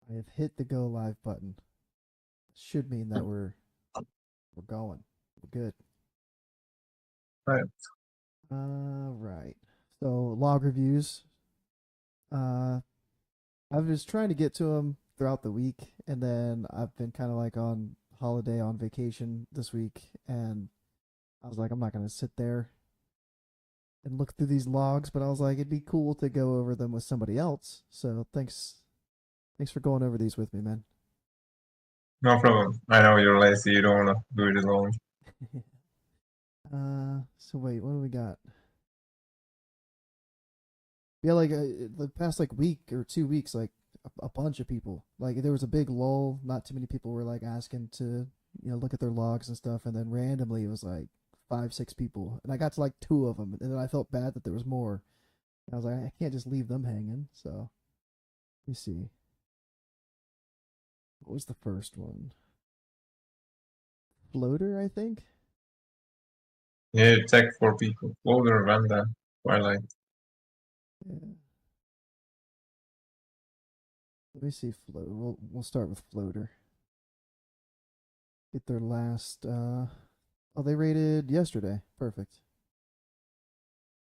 I have hit the go live button. Should mean that we're going. We're good. Right. Right. So log reviews. Uh, I was trying to get to them throughout the week, and then I've been kind of like on holiday on vacation this week, and I was like, I'm not gonna sit there and look through these logs, but I was like, it'd be cool to go over them with somebody else. So thanks for going over these with me, man. No problem. I know you're lazy. You don't want to do it alone. So wait, what do we got? Yeah, like the past like week or 2 weeks, like a bunch of people. Like there was a big lull. Not too many people were like asking to look at their logs and stuff, and then randomly it was like five, six people, and I got to like two of them, and then I felt bad that there was more. And I was like, I can't just leave them hanging. So let me see. What was the first one? Floater, I think. Yeah, tech for people. Older Vanda, Twilight. Yeah. Let me see. Floater. We'll start with floater. Get their last. Oh, they rated yesterday. Perfect.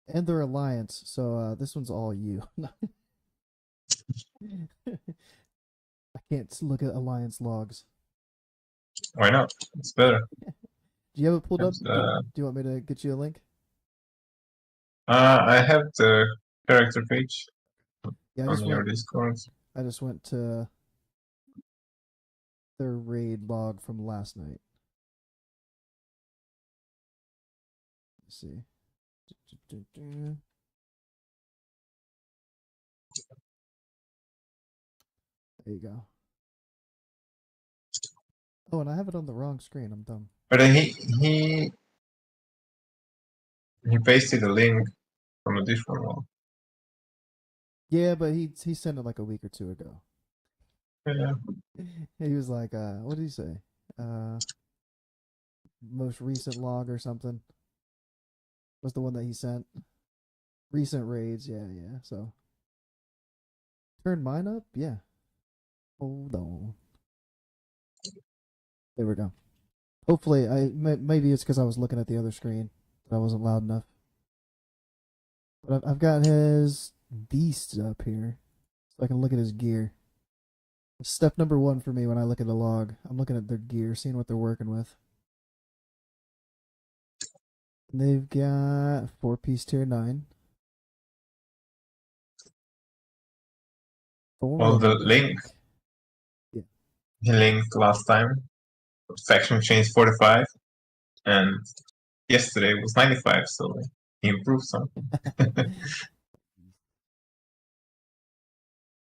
And their alliance. So this one's all you. I can't look at alliance logs. Why not? It's better. Do you have it pulled up? It's, Do you want me to get you a link? I have the character page Yeah, I on just your went. Discord. I just went to their raid log from last night. Let's see. There you go. Oh, and I have it on the wrong screen. I'm dumb. But he pasted a link from a different one. Yeah, but he sent it like a week or two ago. Yeah. He was like, what did he say? Uh, most recent log or something was the one that he sent. Recent raids, yeah, yeah. So turn mine up, yeah. Hold on. There we go. Hopefully, maybe it's because I was looking at the other screen that I wasn't loud enough. But I've got his beasts up here, so I can look at his gear. Step number one for me when I look at a log, I'm looking at their gear, seeing what they're working with. And they've got four-piece tier 9. Thor Well, and the link Mankrik. Yeah. he linked last time. Faction change 45, and yesterday was 95, so he improved some.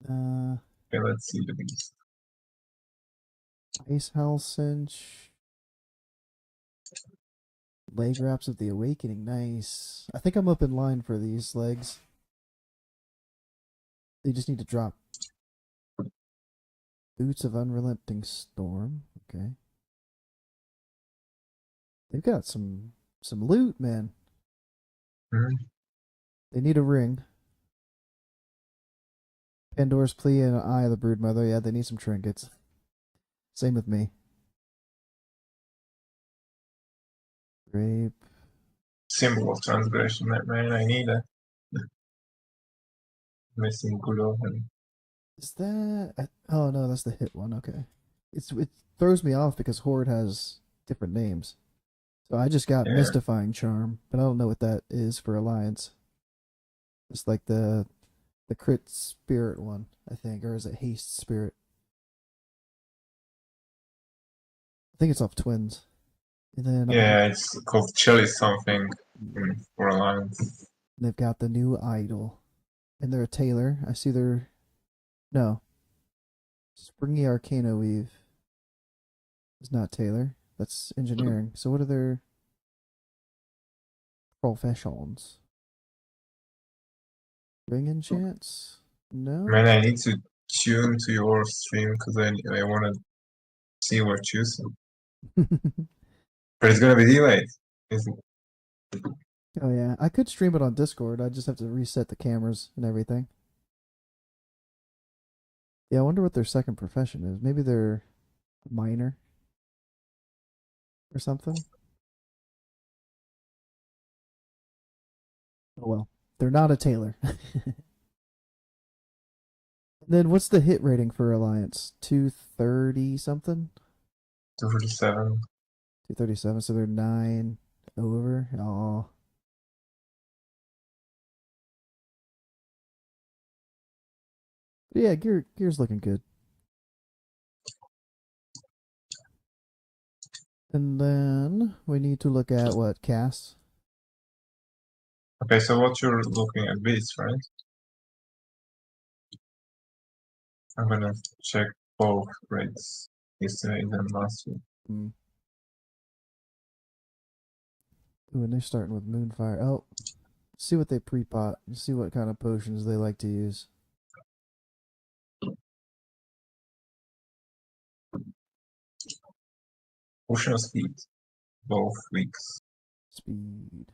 uh, Okay, let's see the beast. Ice Halsinch. Leg wraps of the Awakening. Nice. I think I'm up in line for these legs. They just need to drop. Boots of Unrelenting Storm. Okay. They've got some loot, man. Mhm. They need a ring. Pandora's Plea and Eye of the Broodmother. Yeah, they need some trinkets. Same with me. Grape. Symbol of transgression, man. I need a missing good omen. Is that? Oh no, that's the hit one. Okay. It throws me off because Horde has different names. So I just got Yeah. Mystifying Charm, but I don't know what that is for Alliance. It's like the crit spirit one, I think, or is it haste spirit? I think it's off twins. And then Yeah, it's called Chili something yeah, for Alliance. they've got the new idol, and they're a tailor. I see their no springy Arcana weave is not tailor. That's engineering. So what are their professions? Ring enchants? No. Man, I need to tune to your stream because I want to see what you're choosing. But it's gonna be delayed. Isn't Oh yeah, I could stream it on Discord. I just have to reset the cameras and everything. Yeah, I wonder what their second profession is. Maybe they're a miner or something. Oh well, they're not a tailor. Then what's the hit rating for Alliance? 230 something? 247. 237, so they're 9 over. Oh. Yeah, Gear's looking good. And then we need to look at what casts. Okay, so what you're looking at beats, right? I'm gonna check both rates yesterday and last week. Mm. Ooh, and they're starting with Moonfire. Oh, see what they pre-pot. See what kind of potions they like to use. Potion of speed, both weeks. Speed.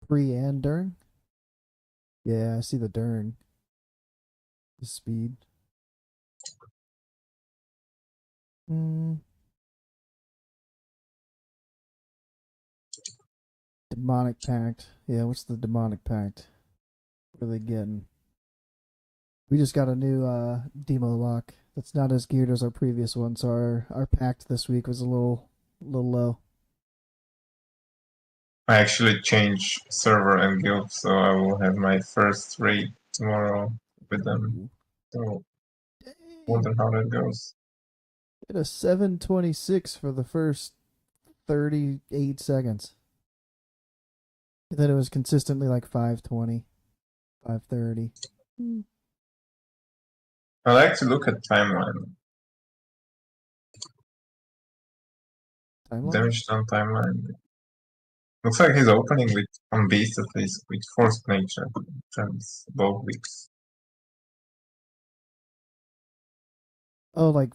Pre and during? Yeah, I see the during. The speed. Mm. Demonic Pact. Yeah, what's the Demonic Pact? What are they getting? We just got a new demo lock. That's not as geared as our previous one, so our pact this week was a little low. I actually changed server and guild, so I will have my first raid tomorrow with them. Ooh. So Dang. wonder how that goes. Hit a 726 for the first 38 seconds. And then it was consistently like 520, 530. I like to look at timeline. Timeline? Damage done timeline. Looks like he's opening with on beast at least with forced nature trends both weeks. Oh, like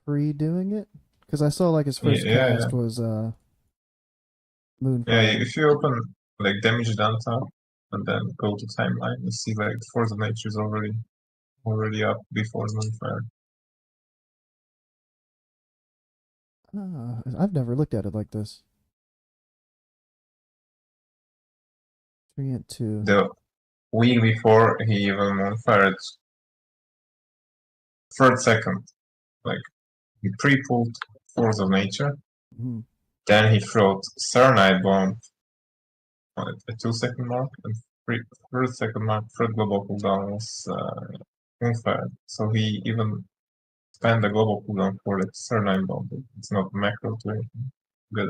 pre-doing it? Because I saw like his Yeah, first yeah, yeah. cast was Yeah, Moonfire. if you open like damage done top and then go to timeline, you see like force of nature is already up before Moonfire. I've never looked at it like this. 3 and 2. The week before he even Moonfired third second. Like he pre-pulled force of nature, Mm-hmm. then he throwed Serenite bomb on the 2 second mark, and third second mark, third global cooldown was Moonfire. So he even spent the global cooldown for the Serenite bomb. It's not macro to anything. Good.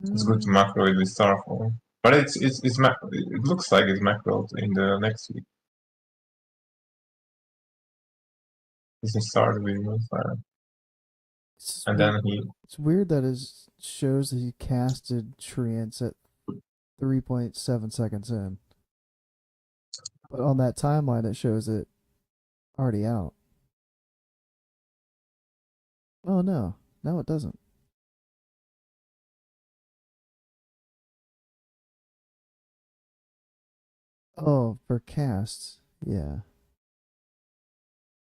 It's good to macro it with Starfall. But it looks like it's macroed in the next week. He started with Moonfire. It's And weird. then he It's weird that it shows that he casted Treants at 3.7 seconds in, but on that timeline it shows it already out. Oh no, no it doesn't. Oh, for casts, yeah,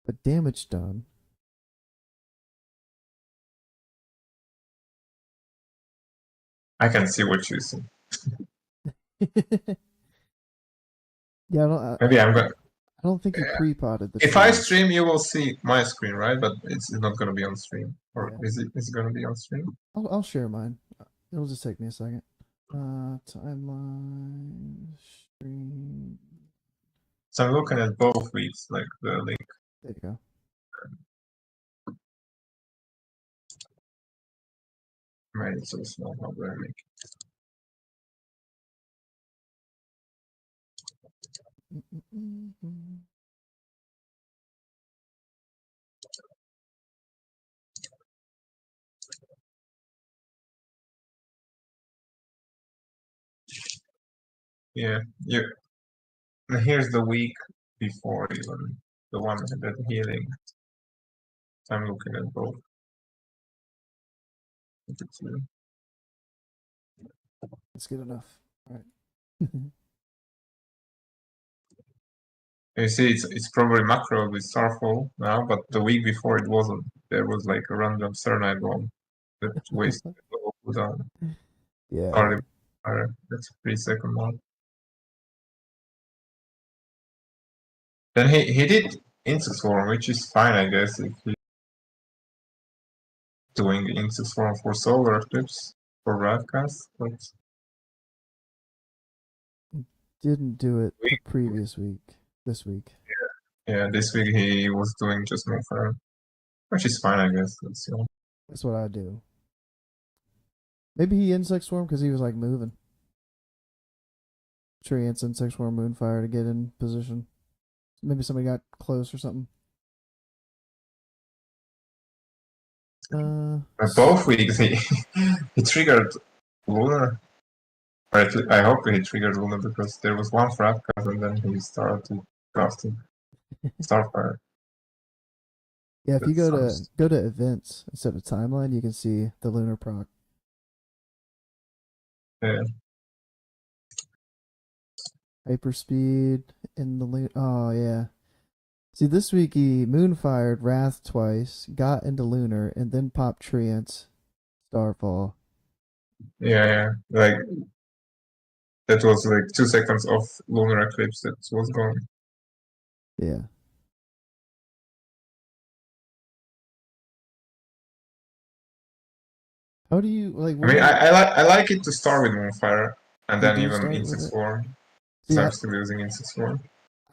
but damage done. I can see what you see. Yeah, Maybe I'm gonna I don't think he pre-potted the if I Treants. stream you will see my screen, right? But it's not gonna be on stream. Or Yeah, is it gonna be on stream? I'll share mine. It'll just take me a second. Timeline stream. So I'm looking at both weeks, like the link. There you go. Made it so small, how do I make it? Yeah, you and here's the week before even the one that healing. So I'm looking at both. That's good enough. All right. You see, it's probably macro with Starfall now, but the week before it wasn't. There was like a random Serenade bomb that wasted the whole cooldown. Yeah. Started that's a 3 second mark. Then he did Insect Swarm, which is fine, I guess, if he's doing Insect Swarm for solar eclipse for broadcast. But Didn't do it the week, previous week. This week. yeah, this week he was doing just Moonfire, which is fine, I guess. That's, you know. That's what I do. Maybe he insect swarm because he was like moving. Tree ants, insect swarm, moonfire to get in position. Maybe somebody got close or something. Both weeks he he triggered Lunar. Or I hope he triggered Lunar because there was one frag cast and then he started casting Starfire. Yeah, if you That sounds go to events instead of timeline, you can see the lunar proc. yeah. Hyperspeed in the lunar. Oh yeah. See, this week he moonfired Wrath twice, got into lunar, and then popped Treants, Starfall. Yeah. Like that was like 2 seconds of lunar eclipse that was gone. Yeah. How do you like? I What mean, are I like it to start with Moonfire and you then do even start with Insect it? Swarm. See, So I'm still using Insect Swarm.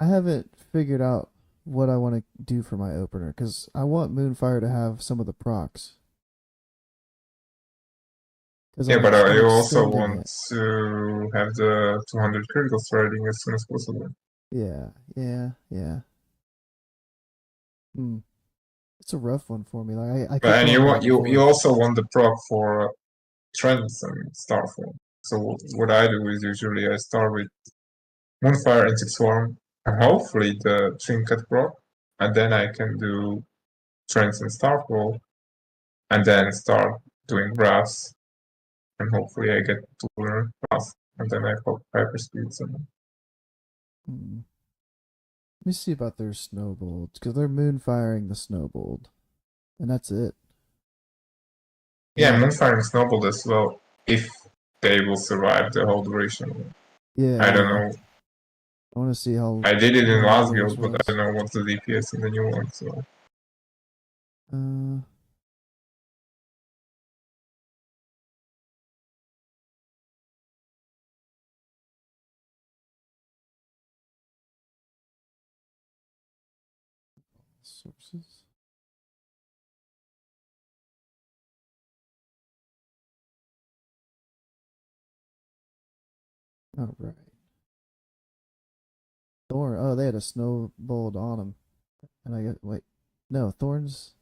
I haven't figured out what I want to do for my opener because I want Moonfire to have some of the procs because Yeah, but I'm you also extending want it. to have the 200 critical threading as soon as possible. Yeah. Hmm. It's a rough one for me. Like I keep And going back and you forth. also want the proc for Trends and Starfall. So what I do is usually I start with Moonfire Insect Swarm and hopefully the Trinket proc, and then I can do Trends and Starfall, and then start doing Brass, and hopefully I get to learn fast, and then I hope Hyperspeed somehow. Hmm. Let me see about their snowbolts because they're moonfiring the snowbolt, and that's it. Yeah, And Moonfire and Snowball as well, if they will survive the whole duration. I don't yeah, know. I want to see how I did it in long last theirs guild, but I was. don't know what's the DPS in the new one, so. Uh, sources. All right. Thorn. Oh, they had a snowbolt on them, and I got wait. No, thorns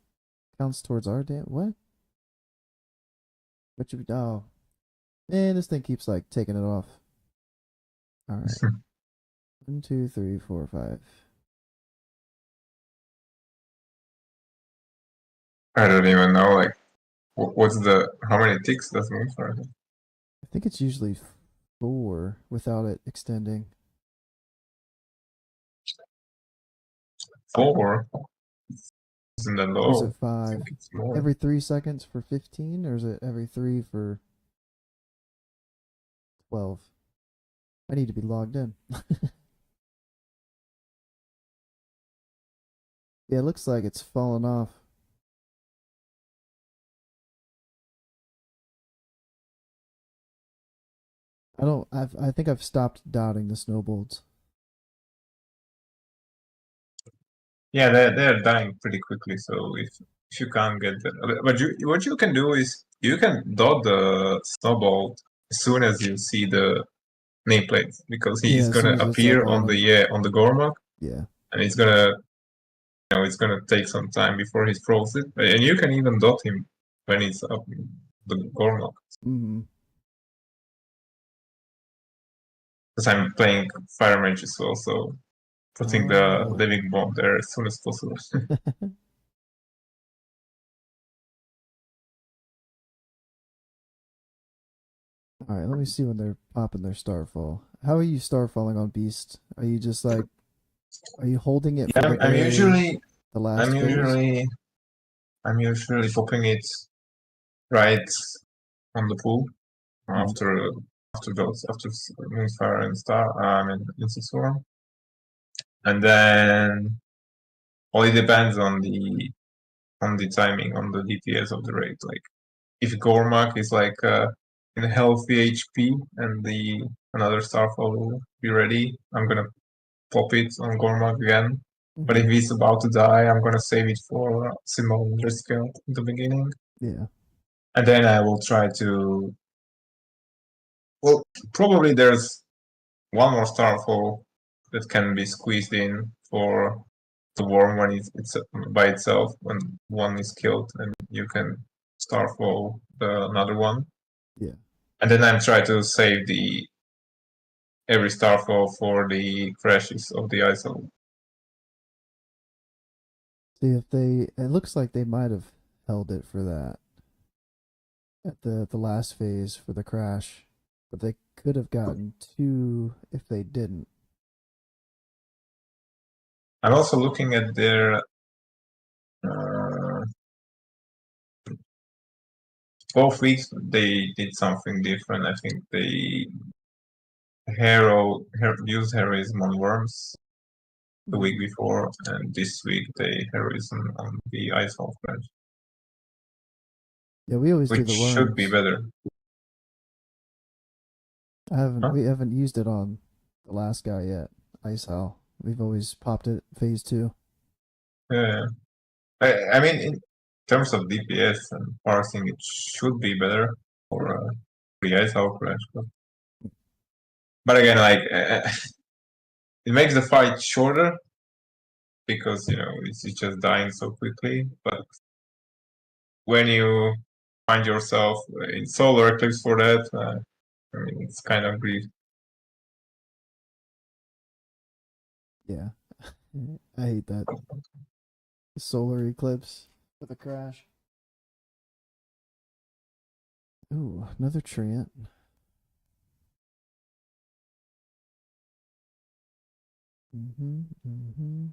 counts towards our damn. What? What you? Oh, man, this thing keeps like taking it off. All right. 1, 2, 3, 4, 5. I don't even know, like, what's how many ticks does Moonfire have? I think it's usually 4 without it extending. 4? Isn't that Or is low? it I 5? think it's more. Every 3 seconds for 15, or is it every 3 for 12? I need to be logged in. Yeah, it looks like it's fallen off. I think I've stopped doubting the snowbolts. Yeah, they're dying pretty quickly, so if you can't get that. But what you can do is you can dot the snowball as soon as you see the nameplate because Yeah, he's as soon gonna as it's up appear on on them. on the Gormak Yeah. and it's gonna take some time before he throws it. And you can even dot him when he's up the Gormak. Mm-hmm. Because I'm playing Fire Mage as well, so putting the Oh. living bomb there as soon as possible. All right, let me see when they're popping their starfall. How are you starfalling on Beast? Are you just like Are you holding it for Yeah, the I'm last phase? usually I'm usually popping it right on the pool Mm, after Moonfire and Star and Insect Swarm, and then well, it depends on the timing, on the DPS of the raid. Like if Gormak is like in healthy HP and the another Starfall will be ready, I'm gonna pop it on Gormak again. But if hmm. he's about to die, I'm gonna save it for Simone Driscoll in the beginning. Yeah. And then I will try to. Well, probably there's one more Starfall that can be squeezed in for the worm when it's by itself, when one is killed, and you can Starfall another one. Yeah. And then I'm trying to save the every Starfall for the crashes of the ISO. See if they. It looks like they might have held it for that at the last phase for the crash, but they could have gotten two if they didn't. I'm also looking at their uh, both weeks. They did something different. I think they used heroism on worms the week Mm. before, and this week they heroism on the ice half crash, Yeah, we always do which the should be worms. better. I haven't. Huh? We haven't used it on the last guy yet. Ice Hal. We've always popped it phase two. Yeah. I mean, in terms of DPS and parsing, it should be better for the ice half crash. But again, like it makes the fight shorter because it's just dying so quickly. But when you find yourself in solar eclipse for that, I mean, it's kind of grief. Yeah, I hate that solar eclipse with a crash. Ooh, another treant. Mm-hmm. Mm-hmm.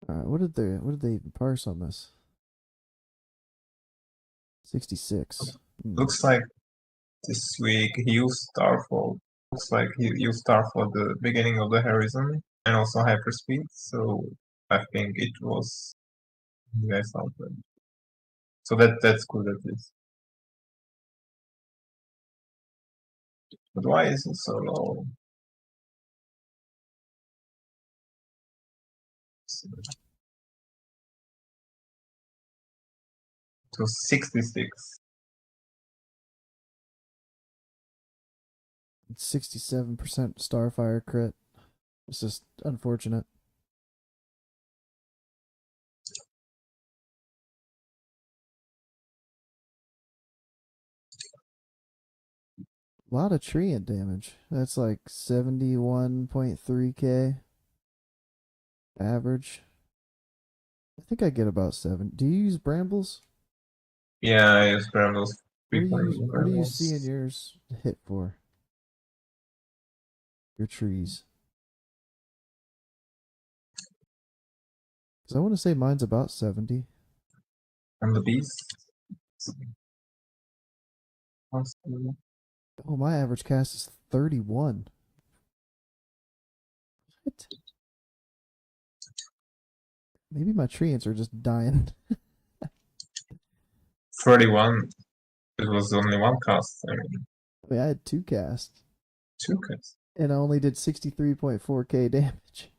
All right, what did they even parse on this? 66. Hmm. Looks like this week he used Starfall. Looks like he used Starfall at the beginning of the Horizon and also Hyperspeed. So I think it was you guys something. So that's good at least. But why is it so low? To 66. 67% Starfire crit. It's just unfortunate. A lot of treant damage. That's like 71.3k average. I think I get about 7. Do you use brambles? Yeah, I use Brambles. What do you see in Brambles. yours hit for? Your trees. Cuz I want to say mine's about 70. And the beast. Oh, my average cast is 31. What? Maybe my treants are just dying. 31. It was only one cast. I mean, I mean, I had 2 casts two casts. and I only did 63.4k damage.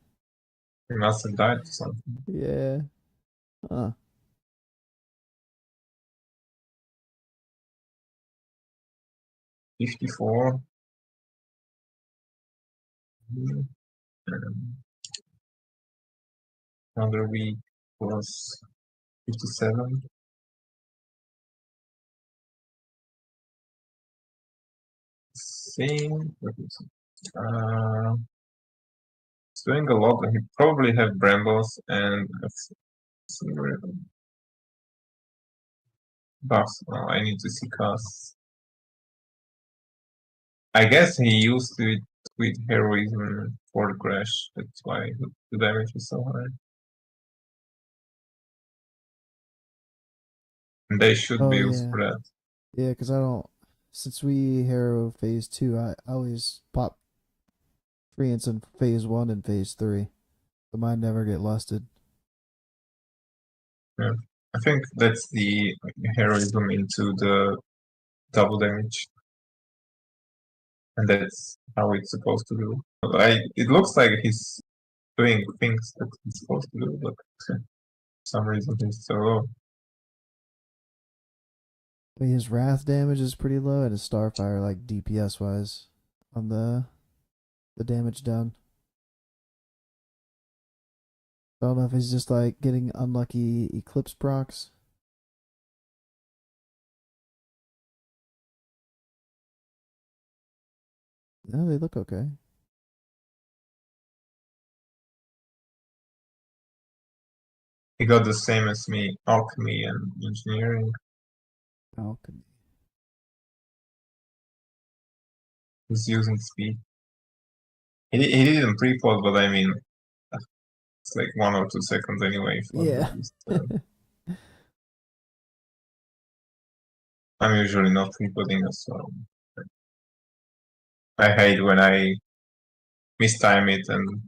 He must have died or something. Yeah. Huh. 54. Another week was 57. Same. Uh, it's doing a lot. He probably have brambles and buffs. Oh, I need to see costs. I guess he used it with heroism for the crash. That's why the damage is so high. And they should Oh be used yeah, for that. yeah. Because I don't. Since we hero phase 2, I always pop treants in phase 1 and phase 3. So mine never get lusted. Yeah. I think that's the heroism into the double damage. And that's how it's supposed to do. It looks like he's doing things that he's supposed to do, but for some reason he's so low. I mean, his wrath damage is pretty low, and his starfire, like DPS wise, on the damage done. I don't know if he's just like getting unlucky eclipse procs. No, they look okay. He got the same as me, alchemy and engineering. Alchemy. He's using speed. He didn't pre-pause, but I mean, it's like 1 or 2 seconds anyway for the Yeah. beast. I'm usually not pre-putting, so I hate when I mistime it and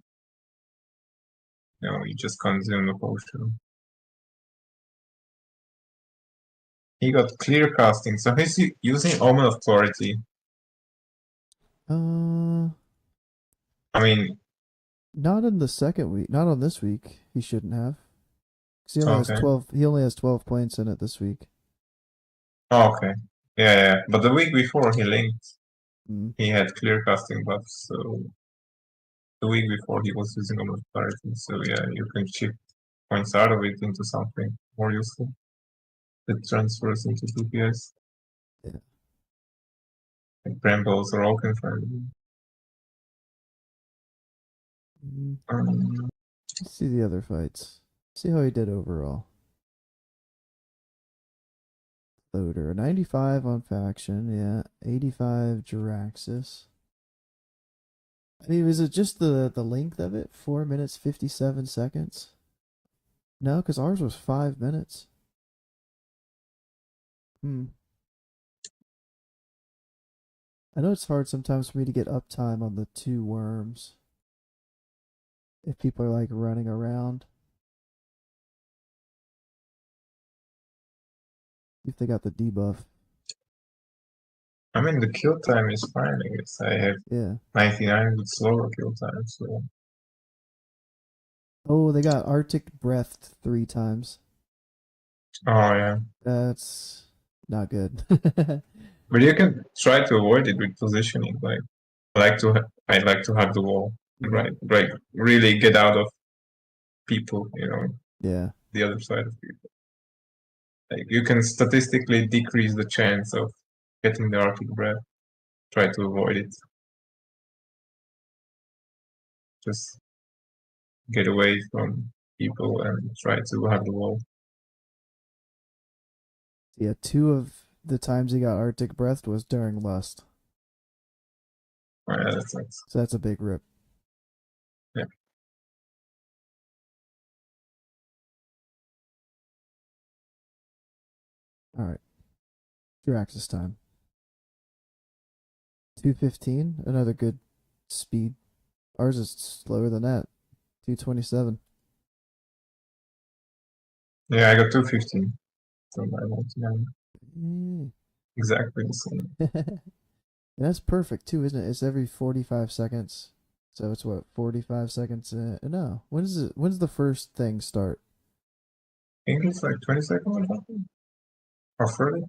you just consume the potion. He got clear casting, so he's using Omen of Clarity. uh, I mean, not in the second week. Not on this week. He shouldn't have. 'Cause he only has okay. 12. He only has 12 points in it this week. Oh, okay. Yeah. But the week before he linked, Mm. he had clear casting buffs, so the week before he was using Omen of Clarity. So yeah, you can chip points out of it into something more useful that transfers into DPS. Yeah. Like Brambles are all confirmed. Mm. Um, Let's see the other fights. See how he did overall. Loader. 95 on faction, yeah. 85 Jiraxis. I mean, is it just the length of it? 4 minutes 57 seconds? No, because ours was 5 minutes. Hmm. I know it's hard sometimes for me to get uptime on the 2 worms. If people are like running around. If they got the debuff. I mean, the kill time is fine, I guess. I have Yeah. 99 with slower kill time, so. Oh, they got Arctic breathed 3 times. Oh, yeah. That's not good. But you can try to avoid it with positioning. Like, I like to have the wall, Mhm. right? Like, really get out of people, Yeah. the other side of people. Like, you can statistically decrease the chance of getting the Arctic breath. Try to avoid it. Just get away from people and try to have the wall. Yeah, 2 of the times he got Arctic breathed was during Lust. Oh, yeah, that's nice. So that's a big rip. Yeah. Alright. Jiraxis time. 215, another good speed. Ours is slower than that. 227. Yeah, I got 215 from my 99. Mm. Exactly the same. And that's perfect too, isn't it? It's every 45 seconds. So it's what, 45 seconds? No. When's the first thing start? I think it's like 20 seconds or something. Or 30.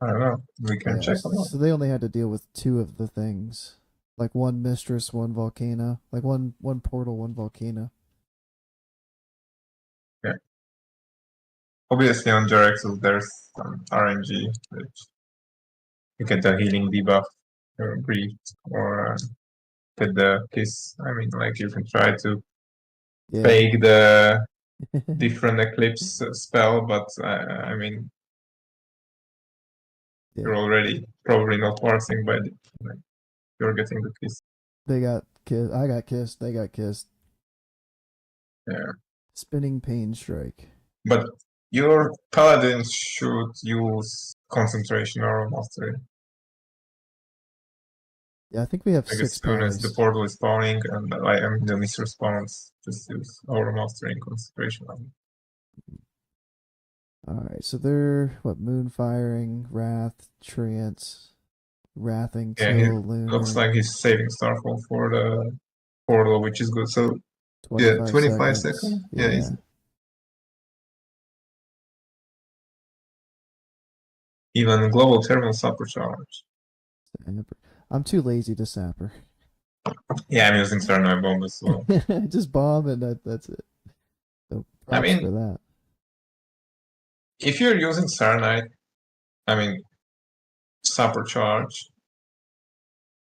I don't know. We can Yeah, check on that. so they only had to deal with 2 of the things. Like one mistress, one volcano. Like one portal, one volcano. Yeah. Obviously on Jeraxus there's some RNG, which you get the healing debuff or breathe or get the kiss. I mean, like you can try to Yeah. fake the different eclipse spell, but I mean, you're Yeah, already probably not parsing by like, you're getting the kiss. they got kissed. I got kissed. They got kissed. Yeah. Spinning pain strike. But your paladins should use concentration or mastery. Yeah, I think we have Like as six soon as the pallies. portal is spawning and I am the mist response, just use our mastering concentration. All right, so they're what? Moon firing, wrath, trance, wrathing, Yeah, he till, looks lunar. like he's saving Starfall for the portal, which is good. So yeah, 25 25 seconds. seconds. Yeah, Yeah. even global thermal supercharge. I'm too lazy to sapper. Yeah, I'm using Cernite bomb as well. Just bomb and that's it. So I props for mean, that. if you're using Cernite, I mean supercharge,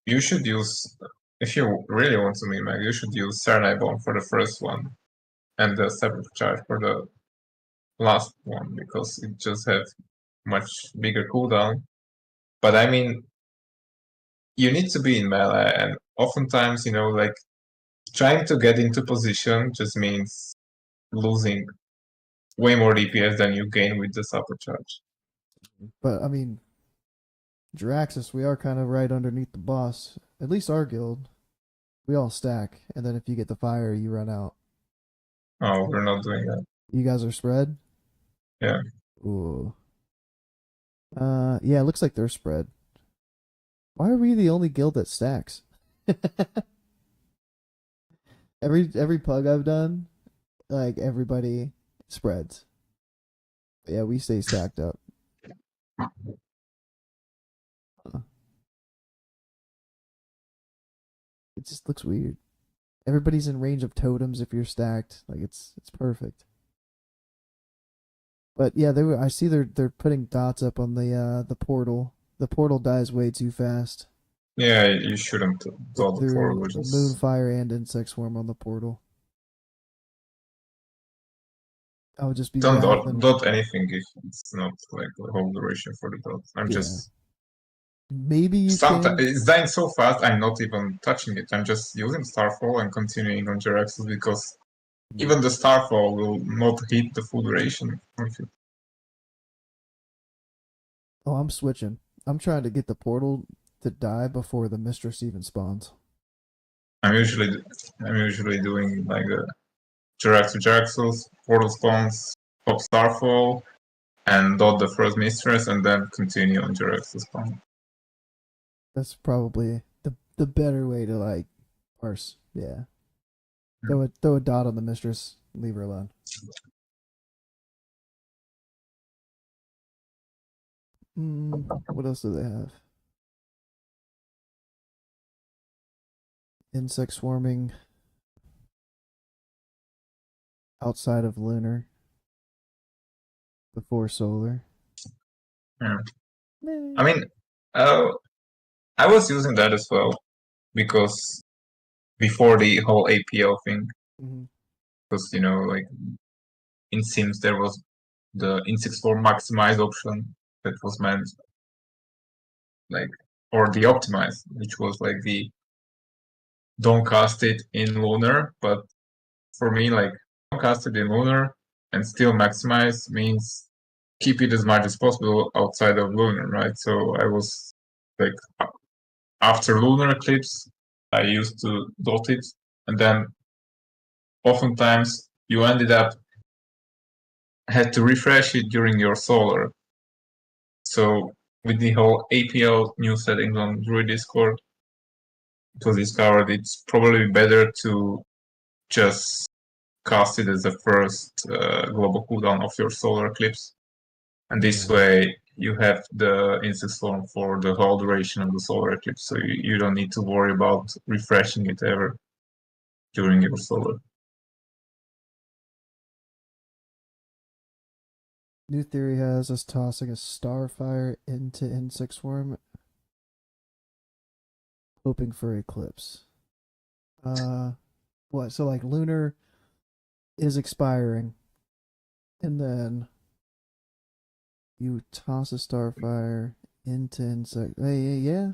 you should use if you really want to min-max, you should use Cernite bomb for the first one and the supercharge for the last one because it just has much bigger cooldown. But I mean, you need to be in melee, and oftentimes, like trying to get into position just means losing way more DPS than you gain with the supercharge. But I mean, Draxus, we are kind of right underneath the boss. At least our guild. We all stack, and then if you get the fire, you run out. Oh, we're not doing that. You guys are spread? Yeah. Ooh. Yeah, it looks like they're spread. Why are we the only guild that stacks? Every pug I've done, like everybody spreads. Yeah, we stay stacked up. Huh. It just looks weird. Everybody's in range of totems if you're stacked. Like it's perfect. But yeah, I see they're putting dots up on the portal. The portal dies way too fast. Yeah, you shouldn't It dot the threw portal, a just moonfire and insect swarm on the portal. I would just be don't wrathing. dot anything if it's not like the whole duration for the dot. I'm Yeah. just Maybe you sometimes can. it's dying so fast I'm not even touching it. I'm just using Starfall and continuing on Jeraxus because even the Starfall will not hit the full duration of it. Oh, I'm switching. I'm trying to get the portal to die before the mistress even spawns. I'm usually I'm usually doing like a Jeraxus Jeraxus, Portal Spawns, Pop Starfall, and dot the first mistress and then continue on Jeraxus spawn. That's probably the better way to like parse. Yeah. Throw a dot on the mistress. Leave her alone. What else do they have? Insect swarming outside of lunar before solar. Yeah. I Meh. mean, uh, I was using that as well because before the whole APL thing, Mhm. because like in Sims there was the insects for maximize option that was meant like or the optimize, which was like the don't cast it in lunar, but for me like don't cast it in lunar and still maximize means keep it as much as possible outside of lunar, right? So I was like after lunar eclipse I used to dot it and then oftentimes you ended up had to refresh it during your solar. So with the whole APL new settings on Druid Discord, it was discovered it's probably better to just cast it as the first global cooldown of your solar eclipse. And this Yeah. way you have the insect storm for the whole duration of the solar eclipse. So you don't need to worry about refreshing it ever during your solar. New theory has us tossing a starfire into insect swarm, hoping for eclipse. Uh, what? So like lunar is expiring, and then you toss a starfire into insect. Hey, yeah,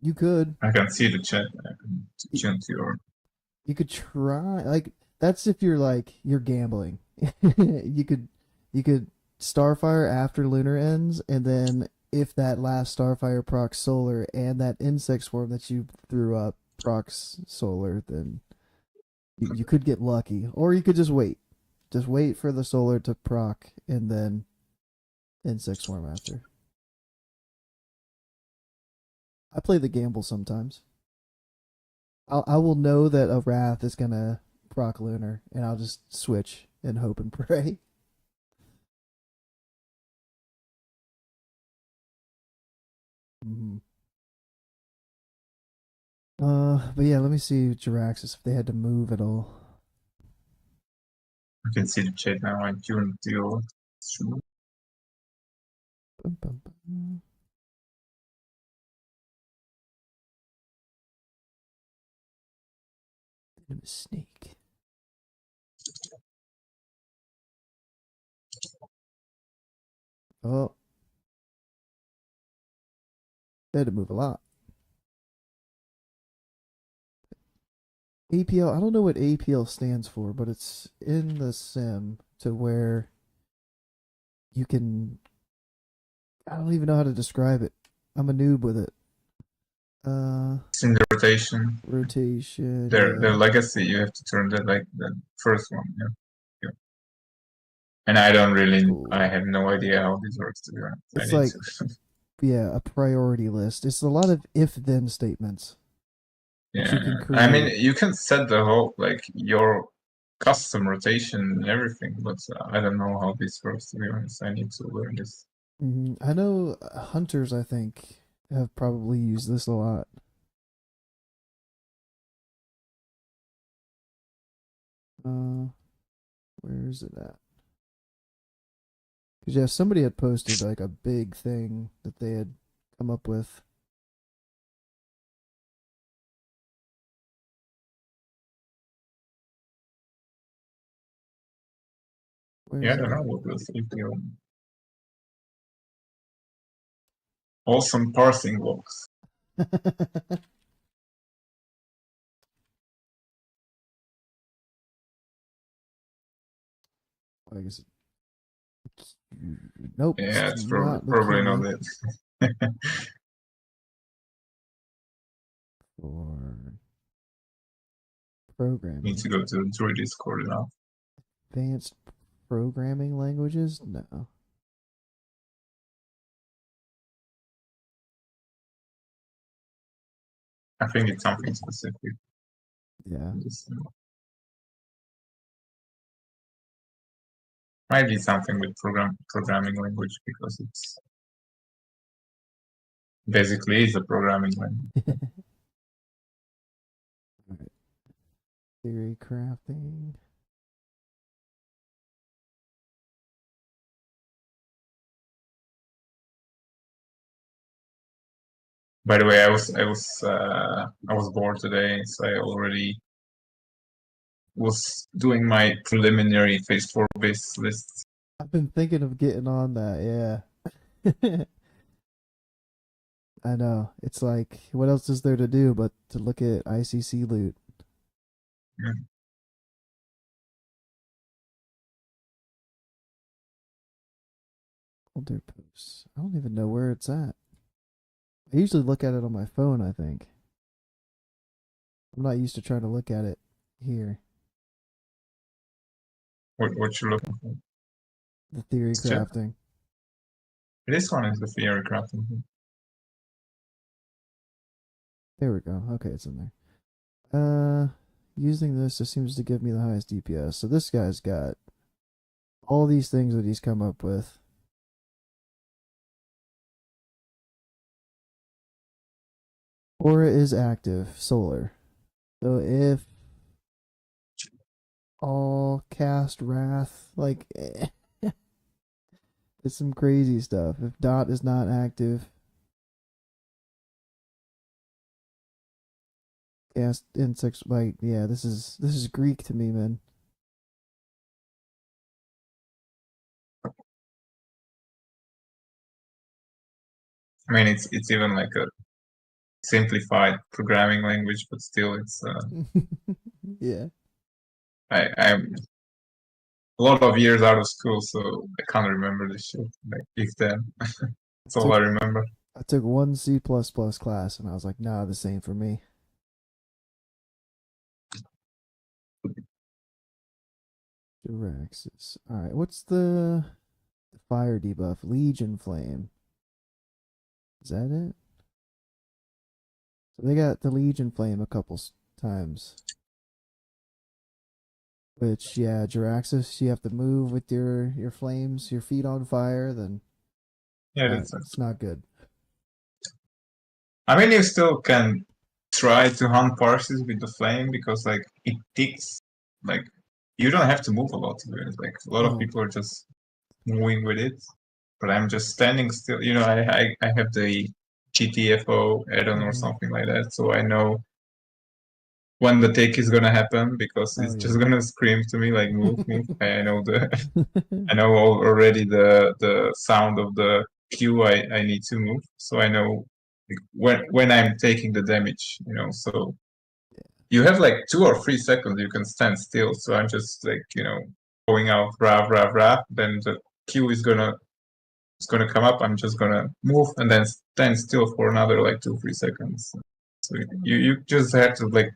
you could. I can see the chat. I can Y- tune to your. You could try. Like that's if you're like you're gambling. you could starfire after lunar ends, and then if that last starfire procs solar and that insect swarm that you threw up procs solar, then you could get lucky, or you could just wait. Just wait for the solar to proc and then insect swarm after. I play the gamble sometimes. I will know that a wrath is gonna proc lunar, and I'll just switch and hope and pray. hmm but yeah, let me see Jiraxis if they had to move at all. I can see the chat now. I tuned to your stream. Bum, bum, bum. Venomous snake. Oh, they had to move a lot. APL. I don't know what APL stands for, but it's in the sim to where you can. I don't even know how to describe it. I'm a noob with it. It's in the rotation. Rotation. Their Yeah. legacy. You have to turn that like the first one. Yeah. Yeah. And I don't really. I Cool. have no idea how this works to be honest. I It's need like to. yeah, a priority list. It's a lot of if then statements that Yeah. you can I mean, create. you can set the whole like your custom rotation and everything, but I don't know how this works to be honest. I need to learn this. I know hunters, I think, have probably used this a lot. Uh, where is it at? Because yeah, somebody had posted like a big thing that they had come up with. Where Yeah, I is it don't know at? what was if you awesome parsing blocks. I guess nope, Yeah, it's it's not probably not leukemia. it. For Need programming, to go to Druid Discord now. advanced programming languages. No, I think it's something specific. yeah. This might be something with programming language because it's basically is a programming language. Alright, theory crafting. By the way, I was bored today, so I already was doing my preliminary phase 4 base list. I've been thinking of getting on that. Yeah, I know. It's like, what else is there to do but to look at ICC loot? Yeah. Older posts. I don't even know where it's at. I usually look at it on my phone, I think. I'm not used to trying to look at it here. What you looking for? The theory It's chat. crafting. This one is the theory crafting. There we go. Okay, it's in there. Using this just seems to give me the highest DPS. So this guy's got all these things that he's come up with. Aura is active, solar. So if all cast wrath, like it's some crazy stuff. If dot is not active, Cast insects bite. Yeah, this is Greek to me, man. I mean, it's even like a simplified programming language, but still, it's Yeah. I'm a lot of years out of school, so I can't remember this shit. Like if then, that's all Took I remember. I took one C++ class and I was like, nah, this ain't for me. Jiraxis. All right, what's the fire debuff? Legion Flame. Is that it? So they got the Legion Flame a couple times. Which, yeah, Jiraxis, you have to move with your flames, your feet on fire, then Yeah, that's it. it's not good. I mean, you still can try to hunt parses with the flame because like it ticks. Like you don't have to move a lot to do it. Like a lot of No. people are just moving with it, but I'm just standing still. You know, I have the GTFO add-on or Mm-hmm. something like that, so I know when the tick is gonna happen because Oh it's yeah. just gonna scream to me like move, move. I know I know already the sound of the cue I need to move, so I know when I'm taking the damage, you know. So you have like 2 or 3 seconds you can stand still. So I'm just like, you know, going out rah rah rah. Then the cue is gonna it's gonna come up. I'm just gonna move and then stand still for another like 2 or 3 seconds. So you just have to like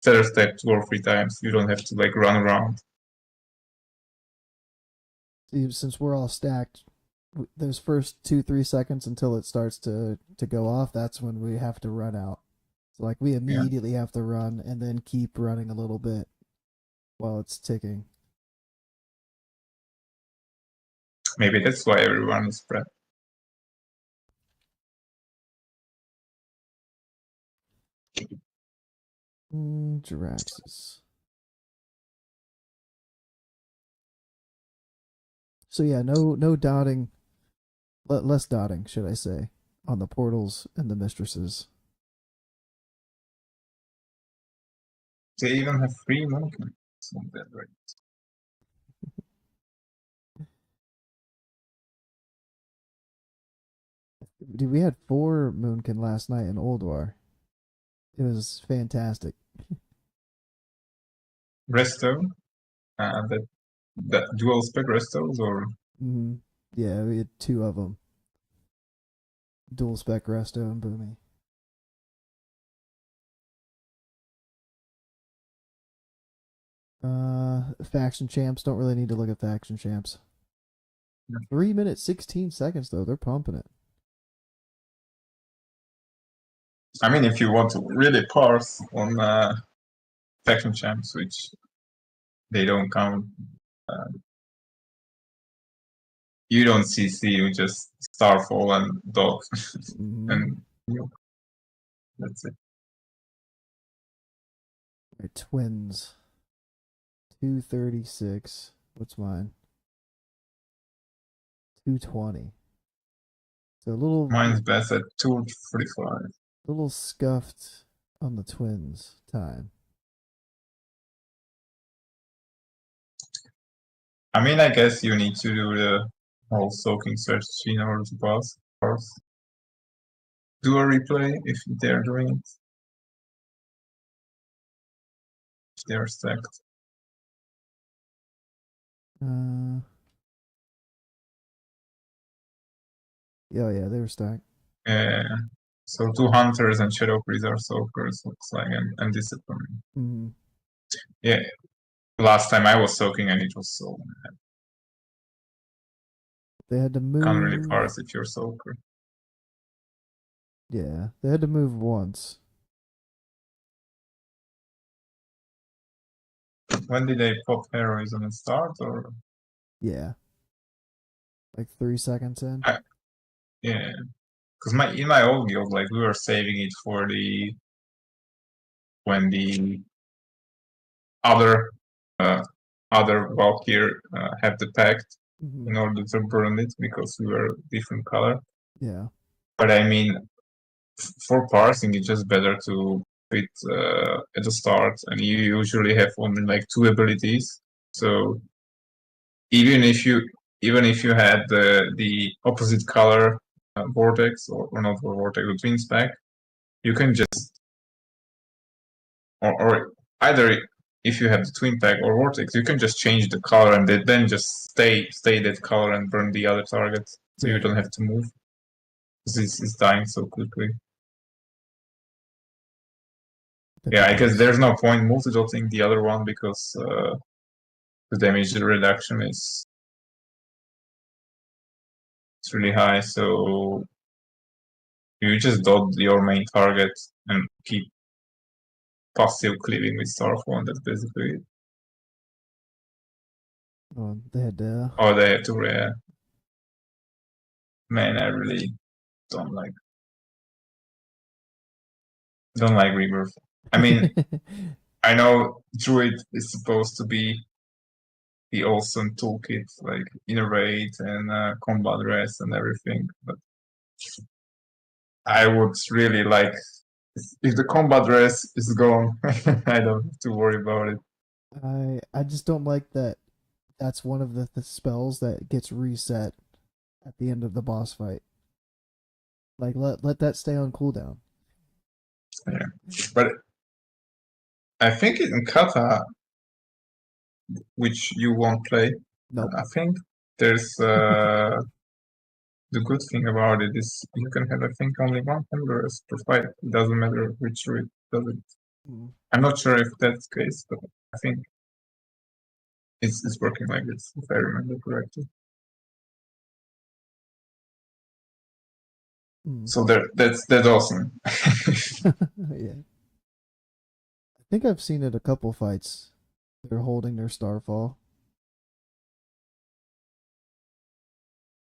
set a step 2 or 3 times. You don't have to like run around. Since we're all stacked, those first 2 3 seconds until it starts to go off, that's when we have to run out. So like we Yeah. immediately have to run and then keep running a little bit while it's ticking. Maybe that's why everyone is prepped. Jiraxis. So yeah, no dotting, less dotting, should I say, on the portals and the mistresses. They even have free monkey. That right. Dude, we had 4 Moonkin last night in Old War. It was fantastic. Resto, that dual spec restos or Mm-hmm. Yeah, we had 2 of them. Dual spec Resto and Boomy. Faction champs, don't really need to look at faction champs. 3 minutes 16 seconds though, they're pumping it. I mean, if you want to really parse on faction champs, which they don't count, uh, you don't CC, you just Starfall and Dog, Mm-hmm. and you, that's it. Right, twins. 236. What's mine? 220. So a Mine's best at 245. little scuffed on the twins time. I mean, I guess you need to do the whole soaking search in order to pass. Of course. Do a replay if they're doing it, if they're stacked. Yeah, yeah, they were stacked. So 2 hunters and shadow priest are soakers, looks like, and discipline. Mm-hmm. Yeah, last time I was soaking and it was so They had to can't really move. parse if you're soaker. Yeah, they had to move once. When did they pop heroism and start or Yeah, like 3 seconds in. yeah? Because in my old guild, like we were saving it for the when the other uh, other Valkyr have the pact Mm-hmm. in order to burn it because we were different color. Yeah. But I mean, for parsing, it's just better to it at the start, and you usually have only like 2 abilities. So even if you had the opposite color vortex or not vortex, the twin spec, you can just or either if you have the twin pack or vortex, you can just change the color and then just stay that color and burn the other targets, so you Yeah. don't have to move because it's dying so quickly. That'd Yeah, be I guess nice. there's no point multi-dotting the other one because the damage reduction is it's really high, so you just dot your main target and keep passive cleaving with Starfall, and that's basically it. They had Or they have to rare. Man, I really don't like Rebirth. I mean, I know Druid is supposed to be the awesome toolkit, like Innervate and Combat Rest and everything, but I would really like if the Combat Rest is gone, I don't have to worry about it. I just don't like that. That's one of the spells that gets reset at the end of the boss fight. Like let that stay on cooldown. Yeah. But I think in Kata, which you won't play, Nope. I think there's the good thing about it is you can have, I think, only one Embers per fight. It doesn't matter which route does it. Mm. I'm not sure if that's the case, but I think it's working like this, if I remember correctly. Mm. So that's awesome. Yeah. I think I've seen it a couple fights. They're holding their Starfall.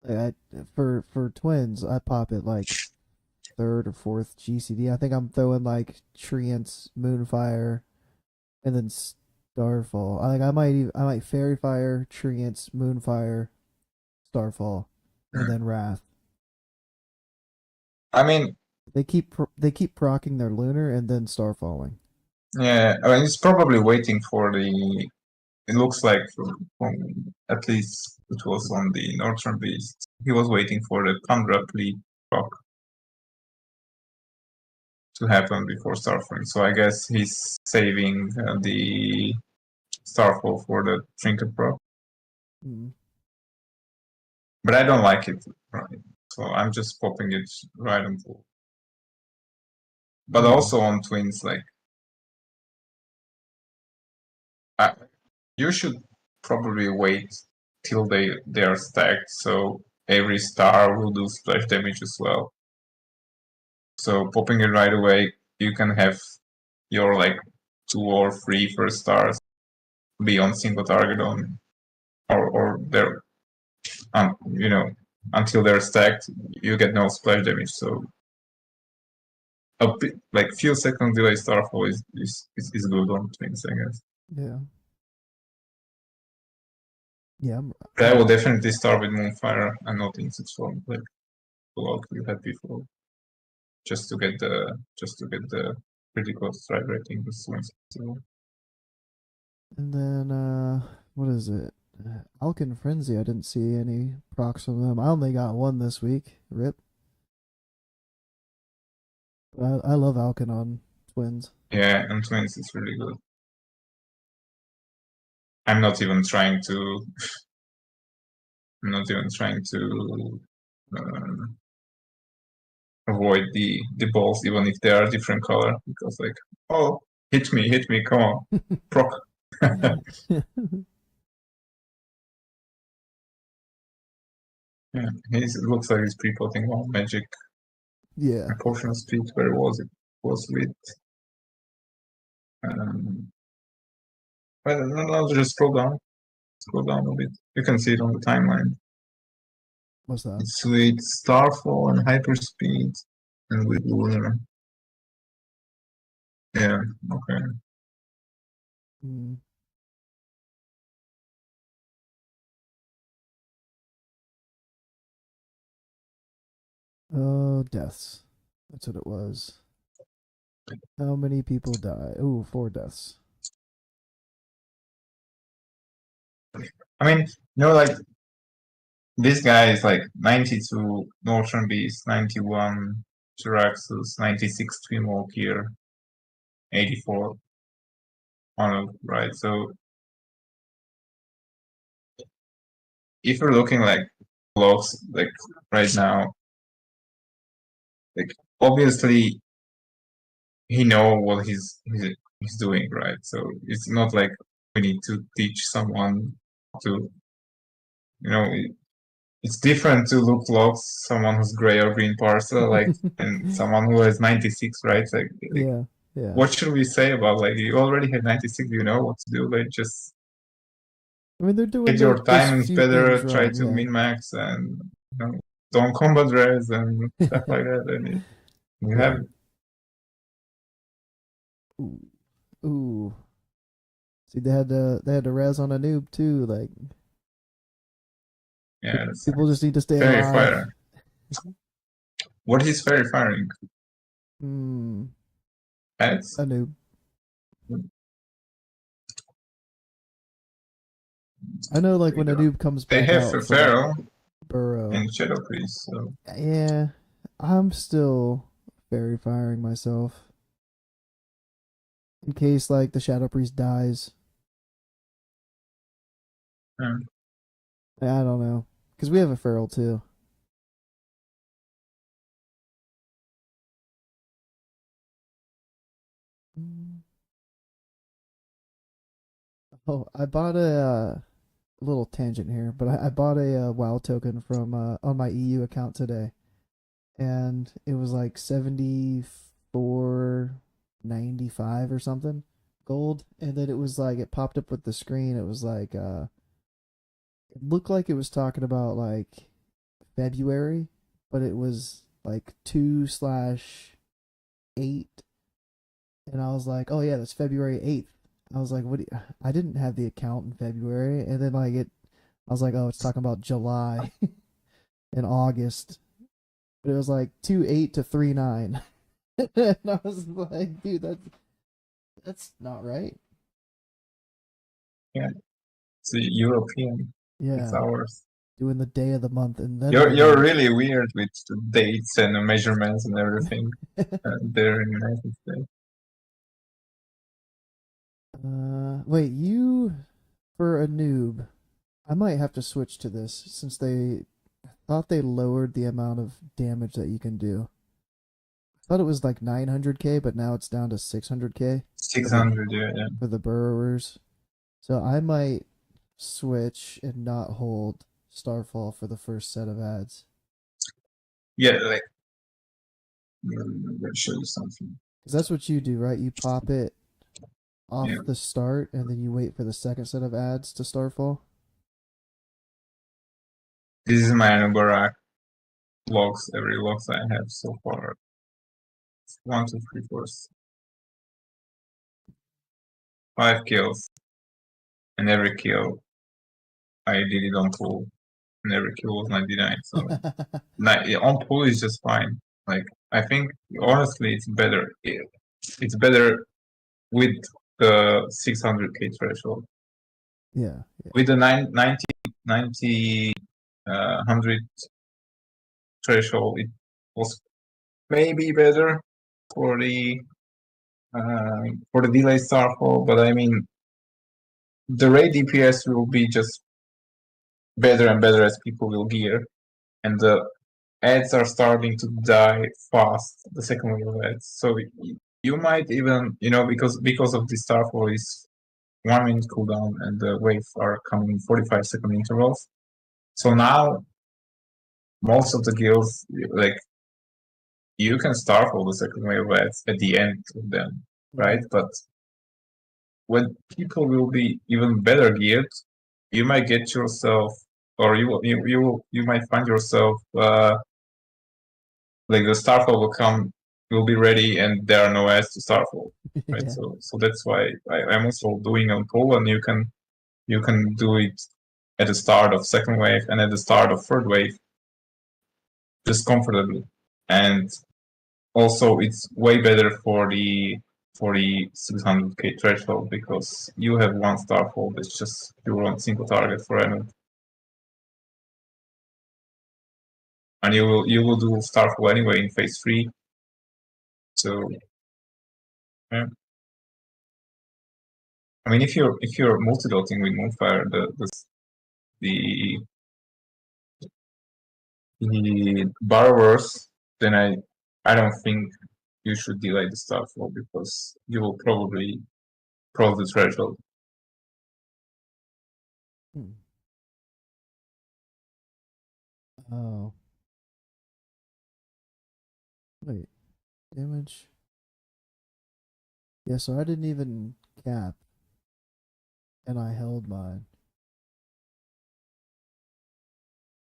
Like for twins, I pop it like third or fourth GCD. I think I'm throwing like Treant's Moonfire and then Starfall. I might Fairy Fire, Treant's Moonfire, Starfall, and then Wrath. I mean, They keep procking their Lunar and then Starfalling. yeah, I mean, it's probably waiting for the. It looks like from at least it was on the Northern Beast. He was waiting for the Tundra Plea proc to happen before Starfall. So I guess he's saving the Starfall for the Trinket proc. Mm. But I don't like it, right? So I'm just popping it right on full. But Yeah. also on twins, like I, you should probably wait till they are stacked, so every star will do splash damage as well. So popping it right away, you can have your like 2 or 3 first stars be on single target on, or they're you know, until they're stacked, you get no splash damage. So a bit like few second delay starfall is good on twins, I guess. Yeah. Yeah. But I will definitely start with Moonfire and not Insect Form, like Block you had before, just to get the critical strike rating as soon as possible. And then what is it? Alkin Frenzy. I didn't see any procs from them. I only got one this week. Rip. I love Alkin on twins. Yeah, and twins is really good. I'm not even trying to. I'm not even trying to avoid the balls, even if they are different color, because like, oh, hit me, come on, proc. Yeah, it looks like he's pre-potting one magic Yeah. potion of speed. Where was it? Was with. Well, no, just scroll down a bit. You can see it on the timeline. What's that? It's with Starfall and Hyperspeed and with Lunar. Yeah, okay. Mm. Oh, deaths. That's what it was. How many people die? Ooh, 4 deaths. I mean, like this guy is like 92 Northern Beast, 91 Jiraxus, 96 Twin here, 84 Arnold, right? So if you're looking like logs like right now, like obviously he know what he's doing, right? So it's not like we need to teach someone to, it's different to look logs, someone who's gray or green parcel, like, and someone who has 96, right? Like Yeah, yeah. what should we say about, like, you already have 96, you know what to do, like just I mean, they're doing get your those timings few things better, try right. to Yeah. min max, and don't combat res and stuff like that. And you Yeah. have Ooh. Ooh. See, they had to res on a noob too. Like yeah, it's people just need to stay very alive. fire. What is fairy firing? Hmm. Heads? A noob. I know, like when a noob comes They back have out a from Pharaoh burrow. and Shadow Priest, so Yeah, I'm still fairy firing myself in case like the shadow priest dies. yeah. I don't know because we have a feral too. Mm. Oh, I bought a little tangent here, but I bought a WoW token from on my EU account today, and it was like 74.95 or something gold, and then it was like it popped up with the screen. It was like it looked like it was talking about like February, but it was like 2/8, and I was like, oh yeah, that's February 8th. I was like, what? I didn't have the account in February, and then like I was like, oh, it's talking about July and August, but it was like 2/8 to 3/9, and I was like, dude, that's not right. Yeah, it's a European. It's Yeah, ours. doing the day of the month and then the You're night. really weird with the dates and the measurements and everything there in the United States. Wait, you for a noob, I might have to switch to this since they thought they lowered the amount of damage that you can do. I thought it was like 900k, but now it's down to 600k for the 600, yeah, yeah. burrowers. So I might switch and not hold Starfall for the first set of ads. Yeah, like, let me show you something. Because that's what you do, right? You pop it Yeah, off the start and then you wait for the second set of ads to Starfall. this is my Anubarak logs, every logs I have so far. 1, 2, 3, 4, 5 kills, and every kill I did it on pool, and every kill was 99. So on pool is just fine. Like, I think honestly it's better. It's better with the 600k threshold. Yeah, yeah. With the 90 100 threshold, it was maybe better for the delay starfall, but I mean the raid DPS will be just better and better as people will gear, and the ads are starting to die fast. The second wave of ads, so you might even, because of the starfall is 1 minute cooldown and the waves are coming in 45-second intervals. So now most of the guilds, like, you can starfall the second wave ads at the end of them, right? Mm-hmm. But when people will be even better geared, you might get yourself, or you might find yourself like the starfall will be ready, and there are no ads to starfall, right? Yeah. So that's why I'm also doing on pull, and you can do it at the start of second wave and at the start of third wave, just comfortably. And also it's way better for the 600k threshold because you have one starfall that's just pure on single target for anyone. And you will do starfall anyway in phase 3. So yeah. I mean, if you're multi-dotting with Moonfire, the borrowers, then I don't think you should delay the starfall because you will probably cross the threshold. Hmm. Oh. Wait. Damage. Yeah, so I didn't even cap. And I held mine.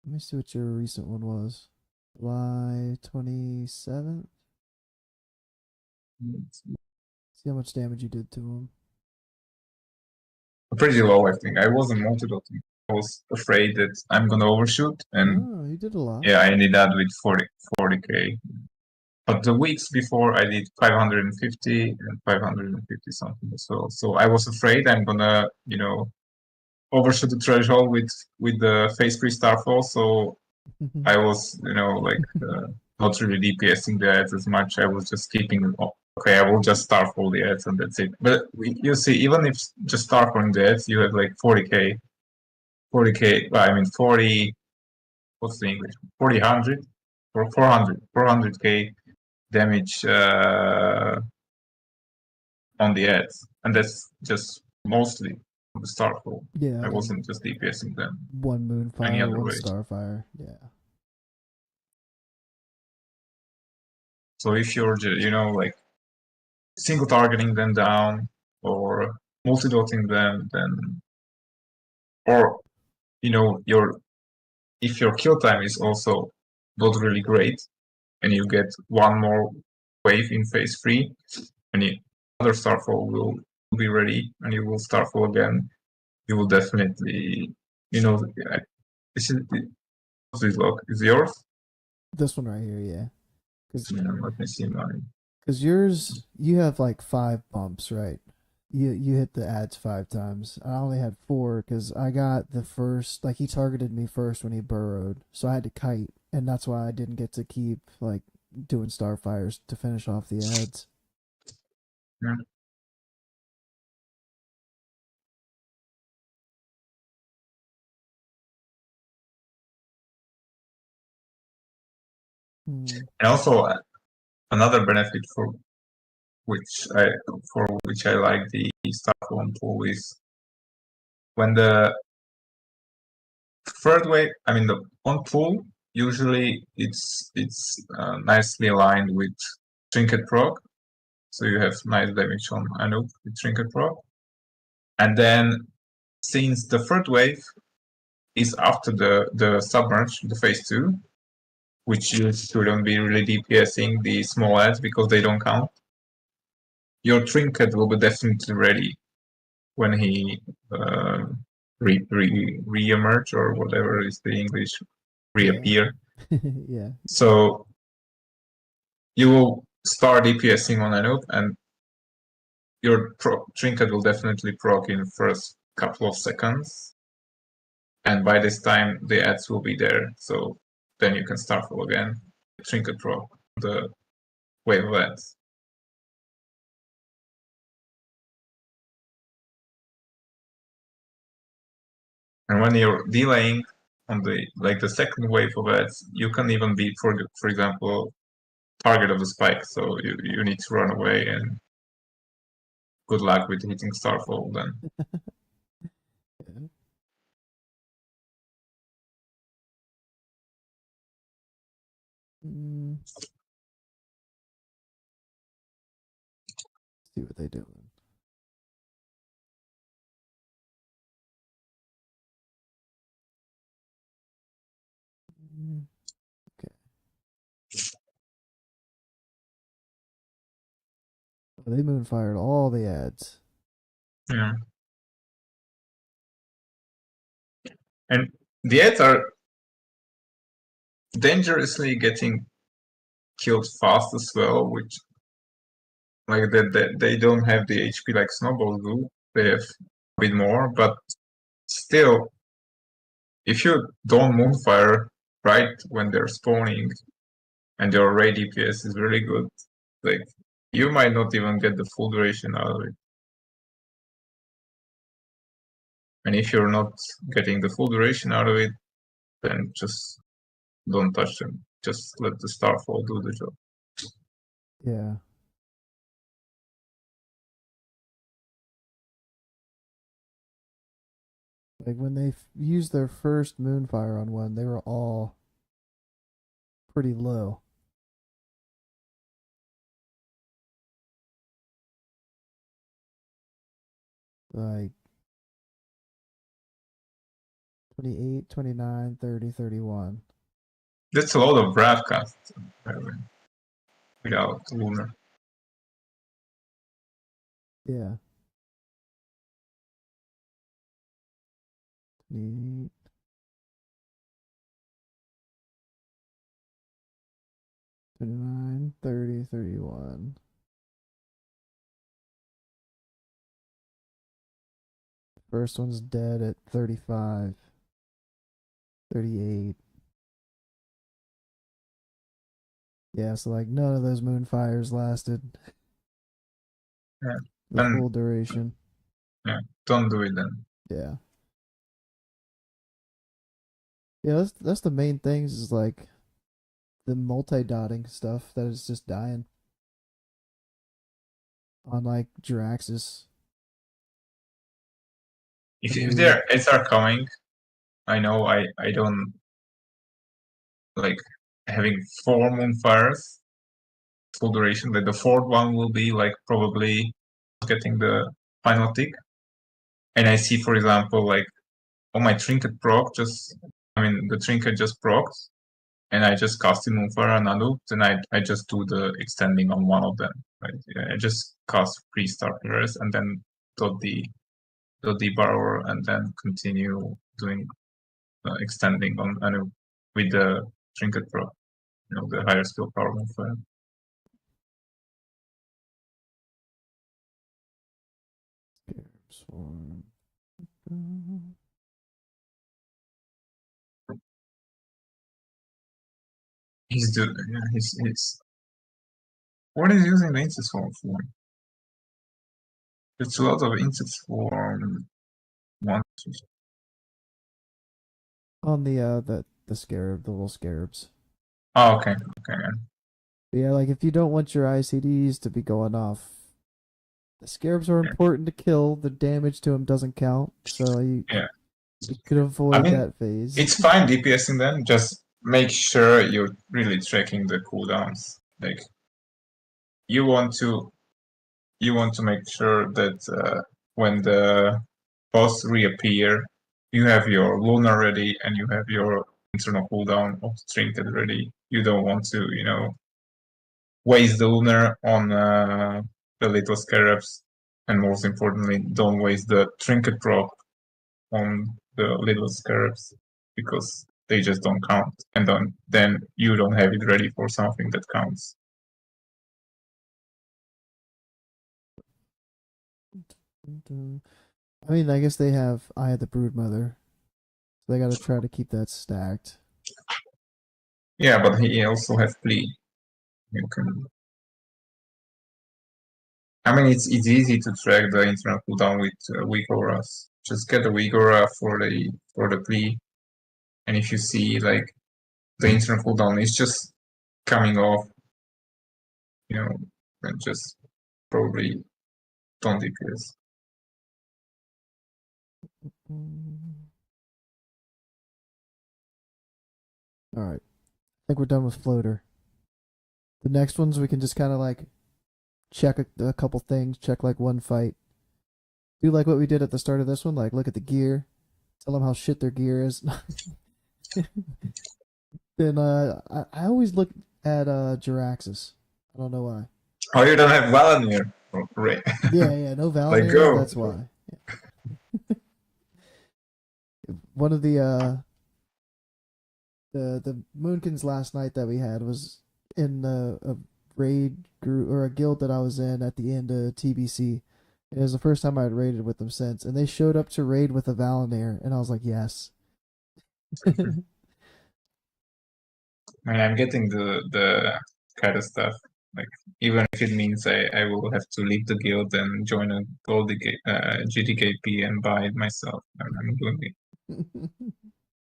Let me see what your recent one was. July 27th? See how much damage you did to him. Pretty low, I think. I wasn't multi-dotting. I was afraid that I'm gonna overshoot, and Oh, you did a lot. yeah, I ended up with 40k. But the weeks before, I did 550 and 550 something as well. So I was afraid I'm gonna, overshoot the threshold with the phase 3 starfall. So I was, not really DPSing the ads as much. I was just keeping. Okay, I will just starfall the ads and that's it. But you see, even if just starfalling the ads, you have like 40k, 40k. Well, I mean 40. What's the English? 400 or 400k damage on the ads, and that's just mostly on the starfall. Yeah, I and wasn't just DPSing them one any Moonfire, other one way. Starfire. Yeah. So if you're, like single targeting them down or multi-dotting them, then, or if your kill time is also not really great, and you get one more wave in phase 3, and another starfall will be ready, and you will starfall again. You will definitely, this is what's this log? Is yours? This one right here, yeah. Yeah, let me see mine. Because yours, you have like 5 bumps, right? You hit the ads 5 times. I only had 4 because I got the first, like he targeted me first when he burrowed, so I had to kite, and that's why I didn't get to keep like doing starfires to finish off the ads. Yeah. Hmm. And also another benefit which I for which I like the starfall on pool is when the third wave. I mean, the on pool usually it's nicely aligned with trinket proc, so you have nice damage on Anoop with trinket proc, and then since the third wave is after the submerge, the phase 2, which you shouldn't be really DPSing the small ads because they don't count. Your trinket will be definitely ready when he re-emerge or whatever is the English, reappear. Yeah. Yeah. So you will start DPSing on Anoop, and your trinket will definitely proc in first couple of seconds, and by this time the ads will be there. So then you can start full again. Trinket proc the wave of ads. And when you're delaying on the second wave of ads, you can even be, for example, target of the spike. So you need to run away, and good luck with hitting starfall then. Yeah. Mm, see what they doing. Mm, okay. Oh, they moonfired all the ads. Yeah. And the ads are dangerously getting killed fast as well, which like they don't have the HP like snowballs do. They have a bit more, but still, if you don't moonfire right when they're spawning and your raid DPS is really good, like you might not even get the full duration out of it. And if you're not getting the full duration out of it, then just don't touch them. Just let the Starfall do the job. Yeah. Like when they used their first Moonfire on one, they were all pretty low. Like 28, 29, 30, 31. That's a lot of broadcast without Lunar. Yeah. 28. 29, 30, 31. First one's dead at 35, 38. Yeah, so like none of those Moonfires lasted Yeah. the And full duration. yeah, don't do it then. Yeah. Yeah, that's the main things is like the multi-dotting stuff that is just dying on like Jiraxis. If their ads are coming, I know I don't like having 4 Moonfires full duration. That the fourth one will be like probably getting the final tick. And I see, for example, like on my trinket proc, the trinket just procs, and I just cast him for an Nanu, then I just do the extending on one of them. Right? I just cast 3 starters and then dot the borrower and then continue doing extending on Anu with the trinket proc, the higher skill power move. Swarm. He's what is using the insect swarm for? It's a lot of insect swarm monsters. On the scarab, the little scarabs. Oh, okay. But yeah, like if you don't want your ICDs to be going off, the scarabs are important to kill. The damage to them doesn't count, so you could avoid that phase. It's fine DPSing them, just make sure you're really tracking the cooldowns. Like you want to make sure that when the boss reappear, you have your Lunar ready and you have your internal cooldown of the trinket ready. You don't want to, waste the Lunar on the little scarabs, and most importantly, don't waste the trinket proc on the little scarabs because they just don't count, and then you don't have it ready for something that counts. I mean, I guess they have Eye of the Broodmother, so they got to try to keep that stacked. Yeah, but he also has plea. You can. I mean, it's easy to track the internal cooldown with weak auras. Just get the weak aura for the plea, and if you see like the internal cooldown is just coming off, then just probably don't DPS. All right, I think we're done with floater. The next ones we can just kind of like check a couple things, check like one fight. Do like what we did at the start of this one, like look at the gear, tell them how shit their gear is. Then I always look at Jiraxis. I don't know why. Oh, you don't have Valanir. Oh, great. Yeah, no Like, Valinir. go. That's why. Yeah. One of the Moonkins last night that we had was in a raid group or a guild that I was in at the end of TBC. It was the first time I'd raided with them since, and they showed up to raid with a Valinair, and I was like, yes. I mean, I'm getting the kind of stuff. Like, even if it means I will have to leave the guild and join a gold GDKP and buy it myself, I'm doing it.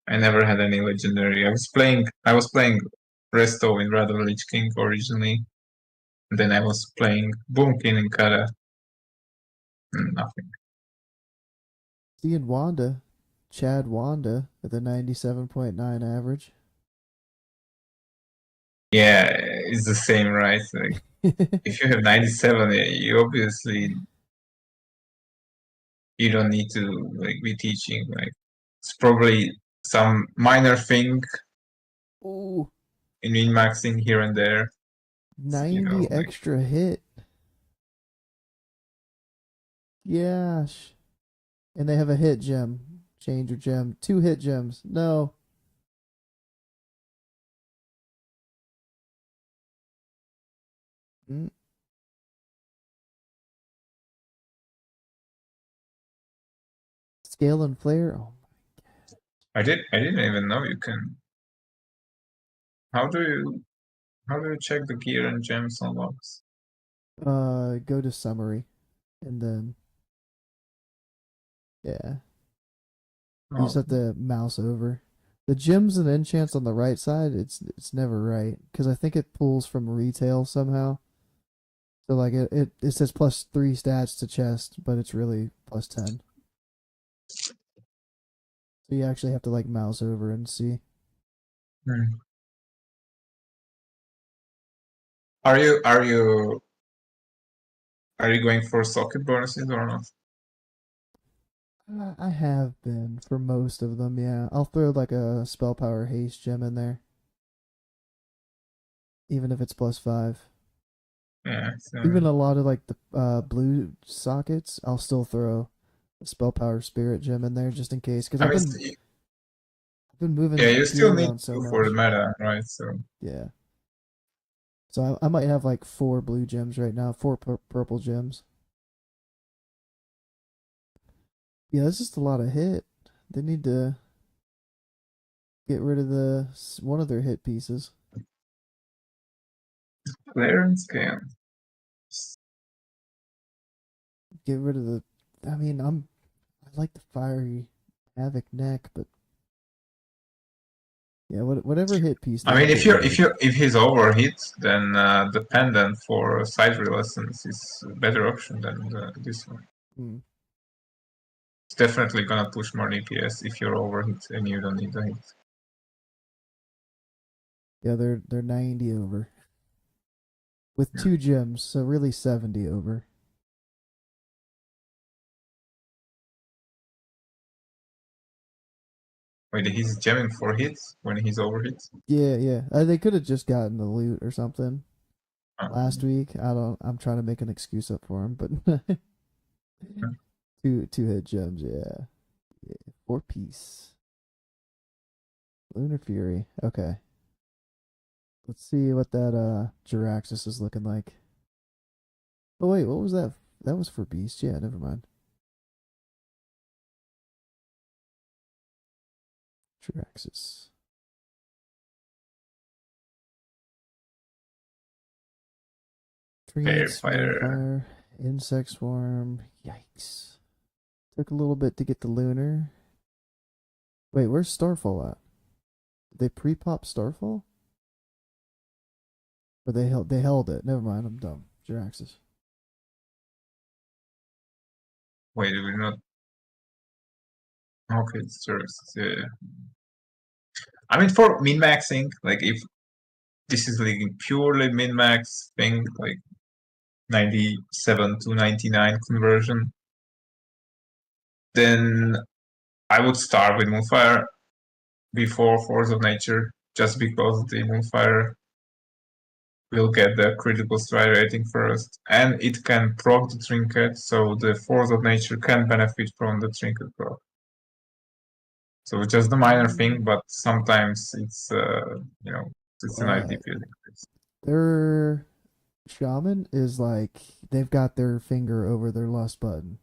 I never had any legendary. I was playing Resto in Rather Lich King originally. And then I was playing Boomkin in Kara. Nothing. Seeing Wanda, Chad Wanda at the 97.9 average. Yeah, it's the same, right? Like, if you have 97, you obviously you don't need to like be teaching. Like, it's probably some minor thing Ooh, in min-maxing here and there. 90 Like, extra hit. Gosh. And they have a hit gem. Change your gem. 2 hit gems. No. Mm. Scale and flare. Oh, I didn't even know you can. How do you check the gear and gems unlocks? go to summary, and then yeah, you just Oh, have to mouse over. The gems and enchants on the right side. It's never right because I think it pulls from retail somehow. So like it says +3 stats to chest, but it's really +10. So you actually have to like mouse over and see. hmm. Are you going for socket bonuses or not? I have been for most of them. Yeah, I'll throw like a spell power haste gem in there, even if it's +5. Yeah. So, Even a lot of like the blue sockets, I'll still throw a spell power spirit gem in there just in case. Because I I've mean, been yeah, moving you gear still need around so to for the much. meta, right? So, Yeah. So I might have like 4 blue gems right now, 4 purple gems. Yeah, that's just a lot of hit. They need to get rid of one of their hit pieces. clearance can. Get rid of the. I mean, I like the fiery havoc neck, but yeah, whatever hit piece they I mean, can get rid of. if he's overhit, then the pendant for side lessons is a better option than this one. Hmm. It's definitely gonna push more DPS if you're overhit and you don't need a hit. Yeah, they're 90 over with Yeah. 2 gems, so really 70 over. Wait, he's jamming for hits when he's overhit? Yeah, yeah. They could have just gotten the loot or something Oh, last week. I don't. I'm trying to make an excuse up for him, but two hit gems. Yeah, yeah. 4 piece. Lunar Fury. Okay. Let's see what that Jiraxis is looking like. Oh wait, what was that? That was for Beast. Yeah, never mind. Jiraxis. fair Treants, fire. Moonfire, Insect Swarm. Yikes. Took a little bit to get the Lunar. Wait, where's Starfall at? Did they pre-pop Starfall? Or they held it. Never mind, I'm dumb. Jiraxis. Wait, we're not. Okay, it's just. Yeah. I mean, for min maxing, like if this is like purely min max thing, like 97 to 99 conversion, then I would start with Moonfire before Force of Nature, just because the Moonfire will get the critical strike rating first, and it can proc the trinket, so the Force of Nature can benefit from the trinket proc. So just a minor thing, but sometimes it's it's a nice But DPS increase. Their shaman is like they've got their finger over their lust button.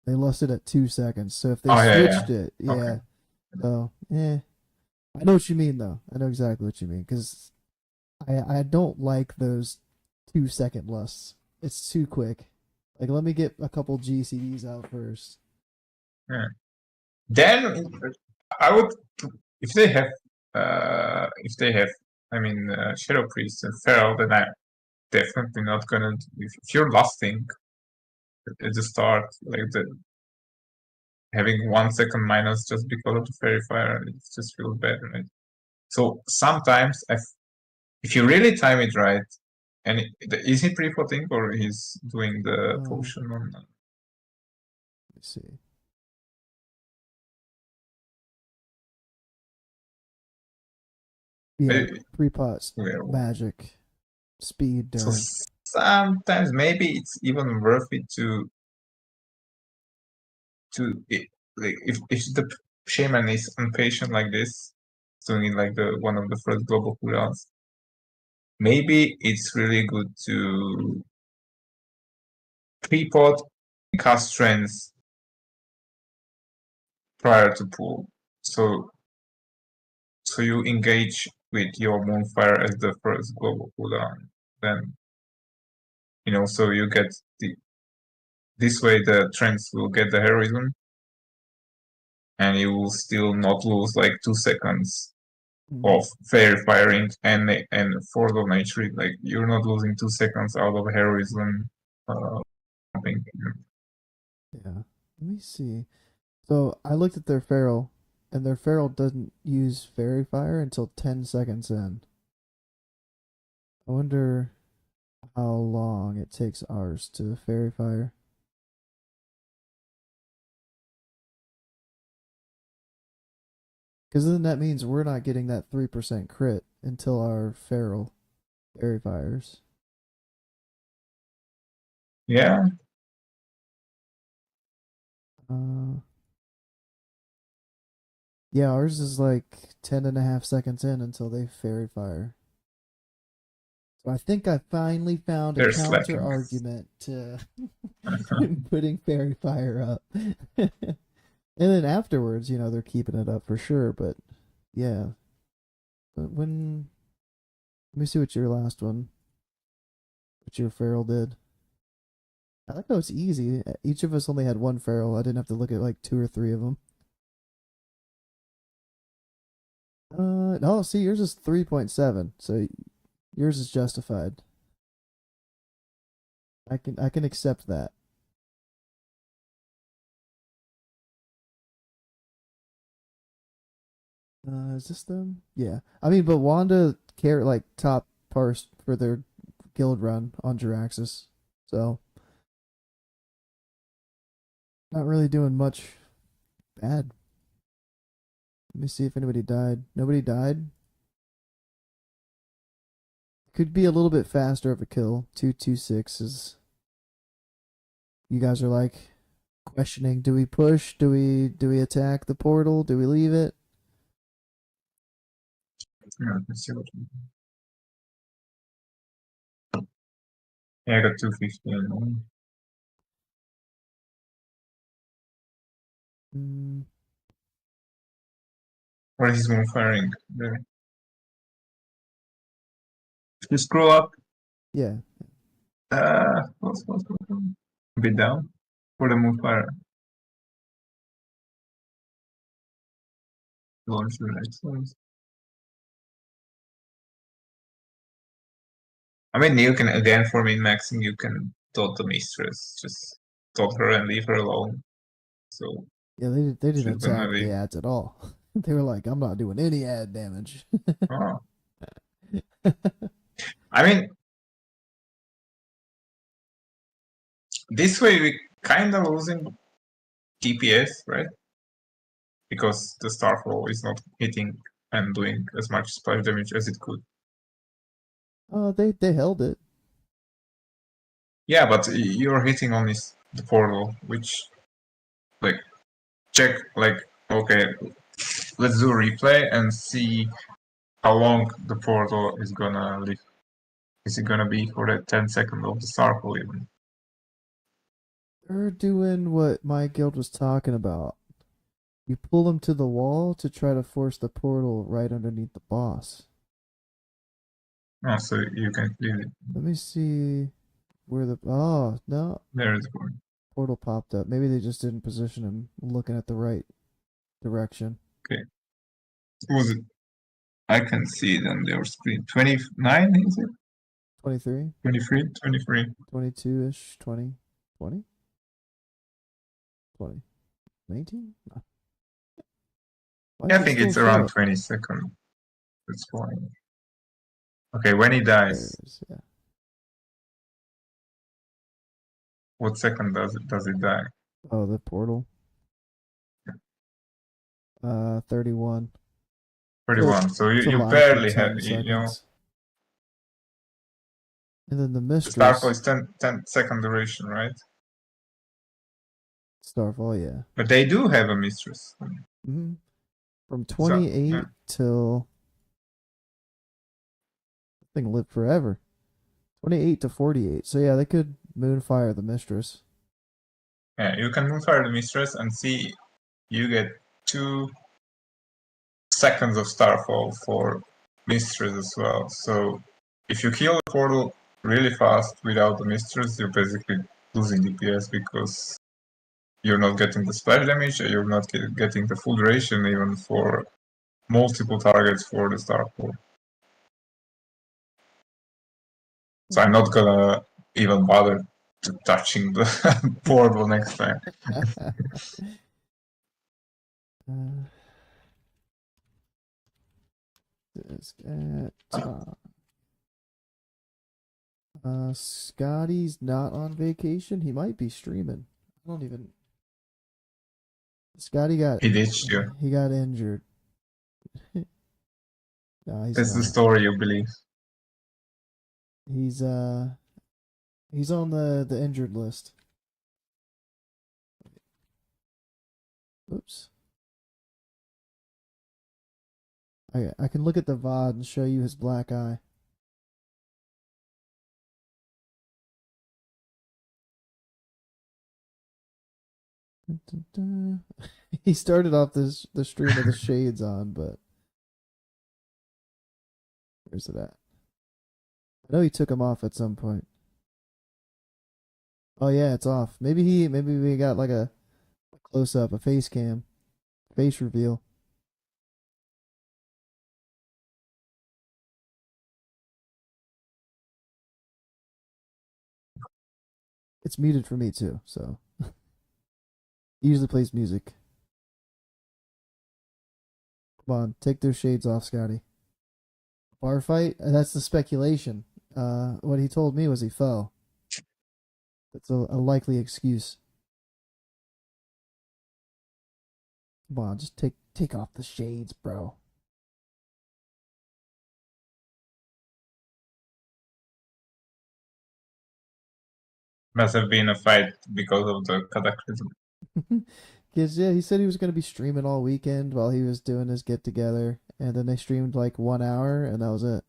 They lusted at 2 seconds. So if they Oh yeah, yeah. switched it, Okay. yeah. So I know what you mean though. I know exactly what you mean because I don't like those 2 second lusts. It's too quick. Like let me get a couple GCDs out first. Yeah. Then I would, if they have, I mean, Shadow Priest and Feral, then I'm definitely not gonna. If you're lusting at the start, like the having 1 second minus just because of the Fairy Fire, it just feels bad, right? So sometimes, if you really time it right, and is he pre-potting or he's doing the Let potion on? me see. Yeah, pre-pot Well, magic speed so during. sometimes maybe it's even worth it like if the shaman is impatient like this, doing it like the one of the first global cooldowns, maybe it's really good to pre-pot cast trends prior to pull. So you engage with your Moonfire as the first global cooldown. Then so you get this way the trends will get the heroism, and you will still not lose like 2 seconds Mm-hmm. of fairy firing and force of nature. Like you're not losing 2 seconds out of heroism. Something. Yeah. Let me see. So I looked at their feral, and their feral doesn't use fairy fire until 10 seconds in. I wonder how long it takes ours to fairy fire. Because then that means we're not getting that 3% crit until our feral fairy fires. Yeah, Uh, yeah, ours is like 10.5 seconds in until they fairy fire. So I think I finally found a they're counter slacking. argument to putting fairy fire up. And then afterwards, they're keeping it up for sure. But yeah, but let me see what your last one, what your feral did. I like how it's easy. Each of us only had one feral. I didn't have to look at like two or three of them. No, see, yours is 3.7, so yours is justified. I can accept that. Is this them? Yeah. I mean, but Wanda care like top parse for their guild run on Jiraxis, so not really doing much bad. Let me see if anybody died. Nobody died. Could be a little bit faster of a kill. 226 is. You guys are like questioning: do we push? Do we attack the portal? Do we leave it? Yeah, let's see what. Yeah, I got 215. Mm, What is moon firing? There. If you scroll up, yeah. a bit down for the moon fire. Launch the next ones. I mean, you can again for min maxing, you can dot the mistress, just dot her and leave her alone. So Yeah, they didn't she's gonna attack the leave. ads at all. They were like, I'm not doing any ad damage. Oh, I mean, this way we kind of losing DPS, right? Because the Starfall is not hitting and doing as much splash damage as it could. They held it. Yeah, but you're hitting only the portal, which like check like okay, let's do a replay and see how long the portal is gonna live. Is it gonna be for the 10 second of the circle even? They're doing what my guild was talking about. You pull them to the wall to try to force the portal right underneath the boss. Oh, so you can leave it. Let me see where the... Oh, no. There is one. Portal popped up. Maybe they just didn't position him looking at the right direction. Okay. Was it? I can see it on your screen. 29, is it? 23, 23? 23. 22-ish, 20, 20, 20, 19? No. Why Yeah, does I it think still it's show around it? 20 seconds. That's fine. Okay, when he There it dies, is, yeah. what second does it die? Oh, the portal. 31. So 31. So it's you alive for barely have, 10 you know, seconds. And then the the Starfall mistress, is 10 second duration, right? Starfall, yeah. But they do have a mistress. hmm From So, yeah. 28 till I think live forever. 28 to 48. So yeah, they could Moonfire the mistress. Yeah, you can Moonfire the mistress and see you get 2 seconds of Starfall for mistress as well. So if you kill the portal really fast without the mistress, you're basically losing DPS because you're not getting the splash damage, you're not getting the full duration even for multiple targets for the Starfall. So I'm not gonna even bother to touching the portal next time. This Scotty's not on vacation. He might be streaming. I don't even. Scotty got He ditched you. he got injured. No, he's That's the not. story you believe. He's he's on the injured list. Oops. I can look at the VOD and show you his black eye. He started off the stream with the shades on, but where's it at? I know he took them off at some point. Oh yeah, it's off. Maybe we got like a close up, a face cam, face reveal. It's muted for me too, so he usually plays music. Come on, take those shades off, Scotty. Bar fight? That's the speculation. What he told me was he fell. That's a likely excuse. Come on, just take off the shades, bro. Must have been a fight because of the cataclysm. Cause yeah, he said he was gonna be streaming all weekend while he was doing his get together, and then they streamed like 1 hour, and that was it.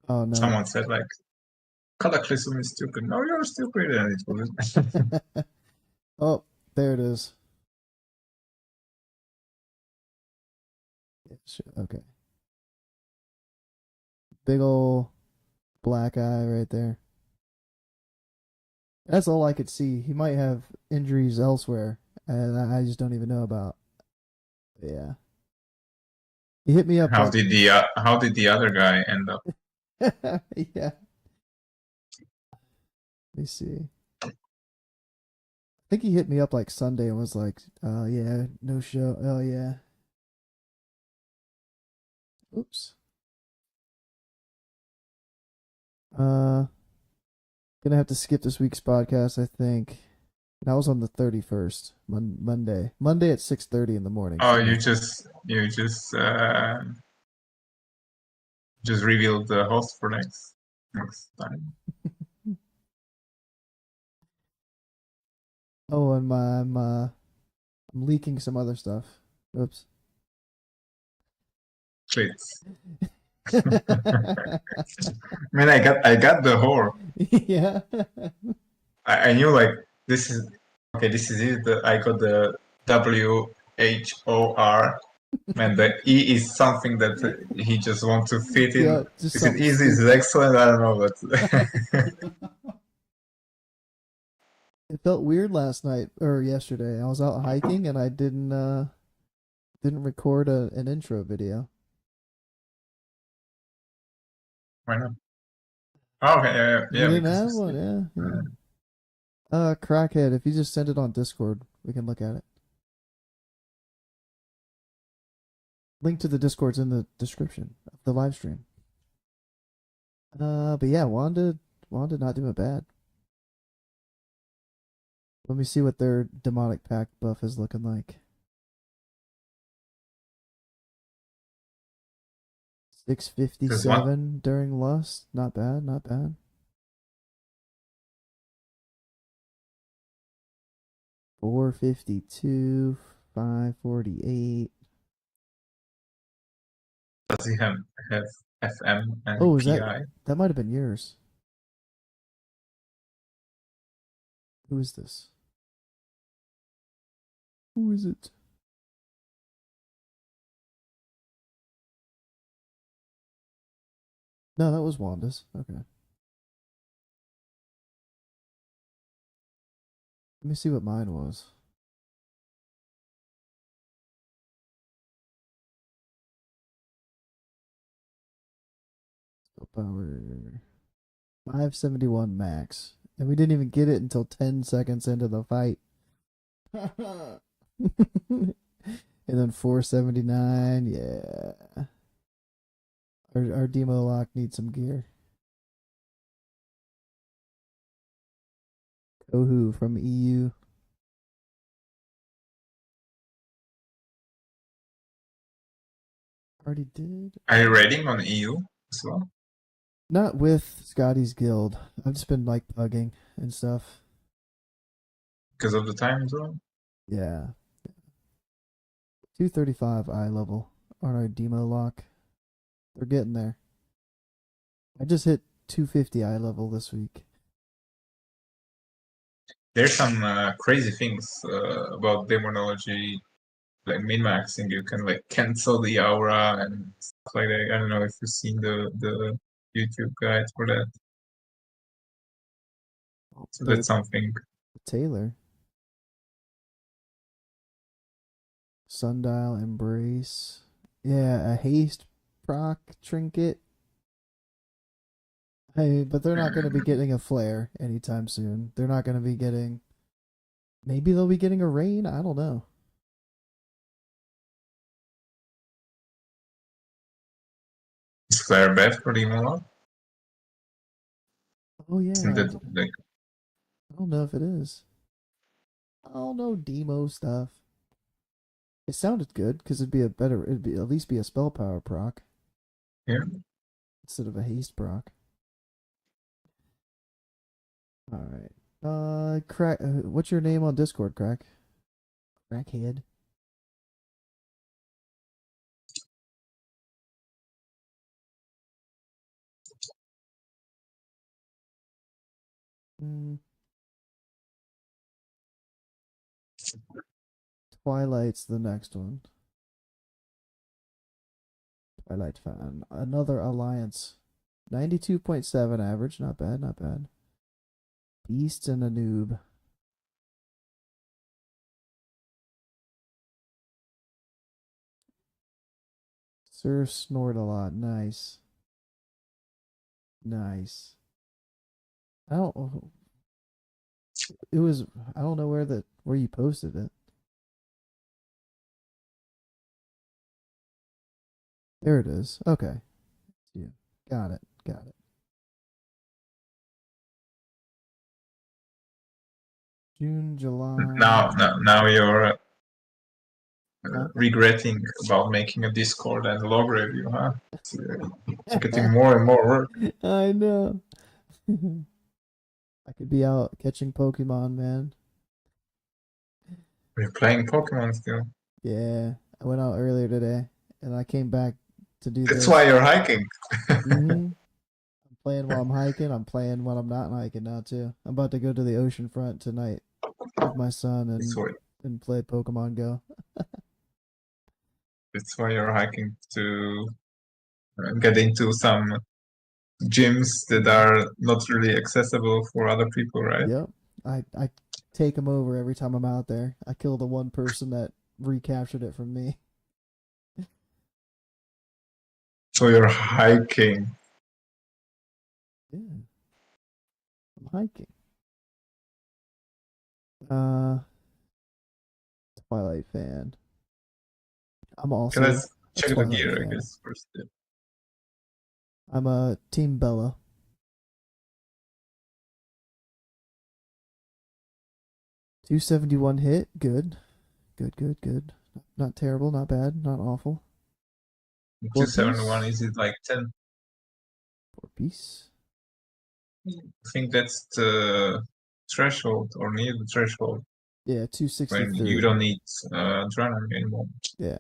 Oh no. Someone said like cataclysm is stupid. No, you're stupid, and it was. Oh, there it is. Yeah, okay. Big ol' black eye right there. That's all I could see. He might have injuries elsewhere, and I just don't even know about. But yeah. He hit me up How like, did the other guy end up? yeah. Let me see. I think he hit me up like Sunday and was like, "Oh yeah, no show. Oh yeah." Oops. Uh, gonna have to skip this week's podcast. I think that was on the 31st, Monday. Monday at 6:30 in the morning Oh, for you me. just revealed the host for next time. Oh, and I'm leaking some other stuff. Oops. Please. I mean, I got the horror. Yeah. I knew like this is okay. This is it. I got the WHOR, and the E is something that he just wants to fit in. Yeah, just Is it something easy? Is it stupid. excellent? I don't know, but It felt weird last night or yesterday. I was out hiking and I didn't record an intro video. why not? Oh, okay, You yeah, didn't because have it's, one, yeah, yeah. uh, Crackhead, if you just send it on Discord, we can look at it. Link to the Discord's in the description of the live stream. But yeah, Wanda not doing bad. Let me see what their demonic pack buff is looking like. 'cause one 657 during lust. Not bad, not bad. 452, 548. does he have FM and Oh, is PI? that might have been yours. Who is this? Who is it? No, that was Wanda's. Okay. Let me see what mine was. Power 571 max. And we didn't even get it until 10 seconds into the fight. And then 479, yeah. Our demo lock needs some gear. Kohu from EU. Already did. Are you raiding on EU as well? Not with Scotty's guild. I've just been like pugging and stuff. Because of the time zone? Yeah. 235 eye level on our demo lock. They're getting there. I just hit 250 eye level this week. There's some crazy things about demonology, like min-maxing. You can like cancel the aura and stuff like that. I don't know if you've seen the YouTube guide for that. So The that's something. Taylor. Sundial Embrace. Yeah, a haste proc trinket. Hey, but they're not going to be getting a flare anytime soon. They're not going to be getting. Maybe they'll be getting a rain. I don't know. Is flare bad for the Imola? Oh Isn't yeah, that like I don't know if it is. I don't know demo stuff. It sounded good because it'd be at least be a spell power proc yeah? instead of a haste proc. All right. Crack. What's your name on Discord, Crack? Crackhead. Mm, Twilight's the next one. Twilight fan. Another alliance. 92.7 average. Not bad, not bad. Beast and a noob. Sir Snort a lot. Nice. Nice. I don't. It was. I don't know where you posted it. There it is. Okay. Yeah. Got it. Got it. June, July. Now you're Huh? regretting about making a Discord and log review, huh? It's getting more and more work. I know. I could be out catching Pokemon, man. We're playing Pokemon still. Yeah. I went out earlier today and I came back to do That's this. why you're hiking. I'm playing while I'm hiking. I'm playing while I'm not hiking now too. I'm about to go to the ocean front tonight with my son That's why, and play Pokemon Go. that's why you're hiking to get into some gyms that Yeah. are not really accessible for other people, right? Yep. I take him over every time I'm out there. I kill the one person that recaptured it from me. So you're hiking. Yeah. I'm hiking. Uh, Twilight fan. I'm Okay, also let's a check the Twilight gear, I fan. guess, first. I'm a Team Bella. 271 hit. Good. Good, good, good. Not terrible, not bad, not awful. Four 271, piece. is it like 10? Four piece. I think that's the threshold or near the threshold Yeah, when you 263. don't need adrenaline anymore. Yeah.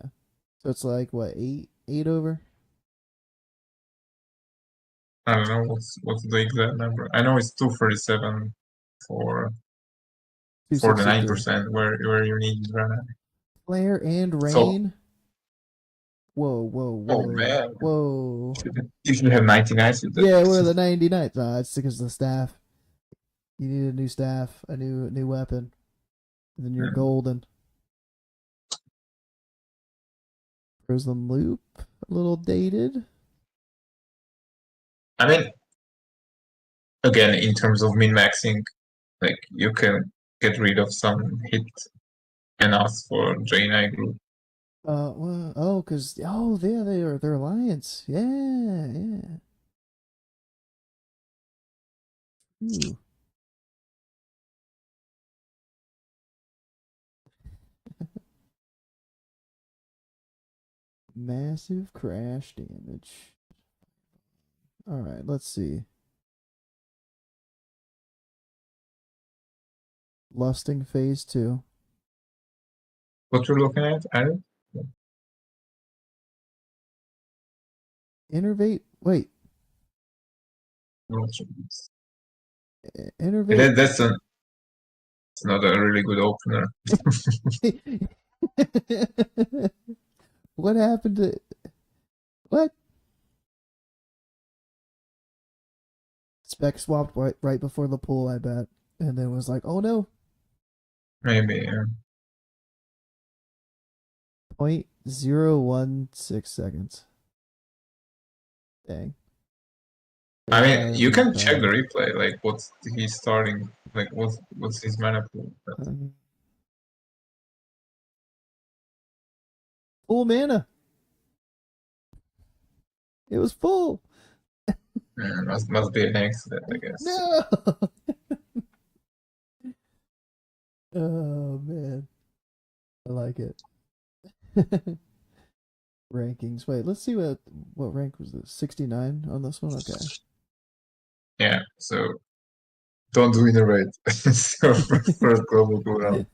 So it's like what, eight over? I don't know what's the exact number. I know it's 237 for the 263. 9% where you need adrenaline. Flare and So, rain. Whoa, whoa, oh whoa, man, whoa. you should have 99 with Yeah, what are that. the 99s? It's because of the staff. You need a new staff, a new weapon. And then you're golden. Prism loop, a little dated. I mean, again, in terms of min-maxing, like you can get rid of some hit and ask for Draenei group. Well, yeah, they're alliance. Yeah, yeah. Ooh. Massive crash damage. All right, let's see. Lusting phase 2. What you're looking at, Aaron? Innervate. Wait, Innervate. It's not a really good opener. What happened to what? Spec swapped right before the pull, I bet, and then was like, "Oh no!" Maybe. Yeah. 0.016 seconds. Dang. I Very mean, fire, you moon can check the fire. replay. Like, what's he starting? Like, what's his mana pool? Full mana. It was full. Must be an accident, I guess. No. Oh man, I like it. Rankings. Wait, let's see what rank was this? 69 on this one. Okay. Yeah. So don't do innovate. So first global cooldown.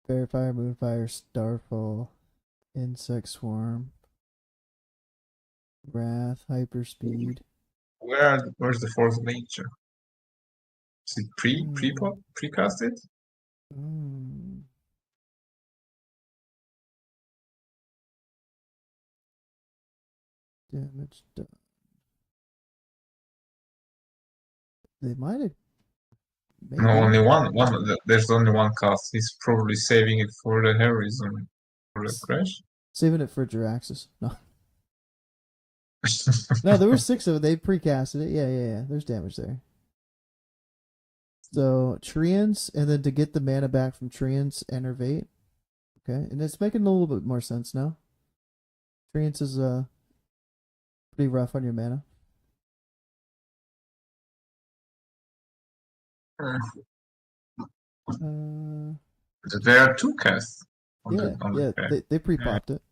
Fair fire, moonfire, starfall, insect swarm, wrath, hyperspeed. Where's the fourth nature? Is it Hmm. precasted? Mm. Damage done. They might have No, maybe only one. There's only one cast. He's probably saving it for the heroism for the crash. saving it for Jiraxis. No, no, there were 6 of it. They precasted it. Yeah, yeah, yeah. There's damage there. So Treants, and then to get the mana back from Treants, Enervate. Okay, and it's making a little bit more sense now. Treants is pretty rough on your mana. Uh, There are two casts yeah, on the yeah, pack. they Yeah. pre-popped it.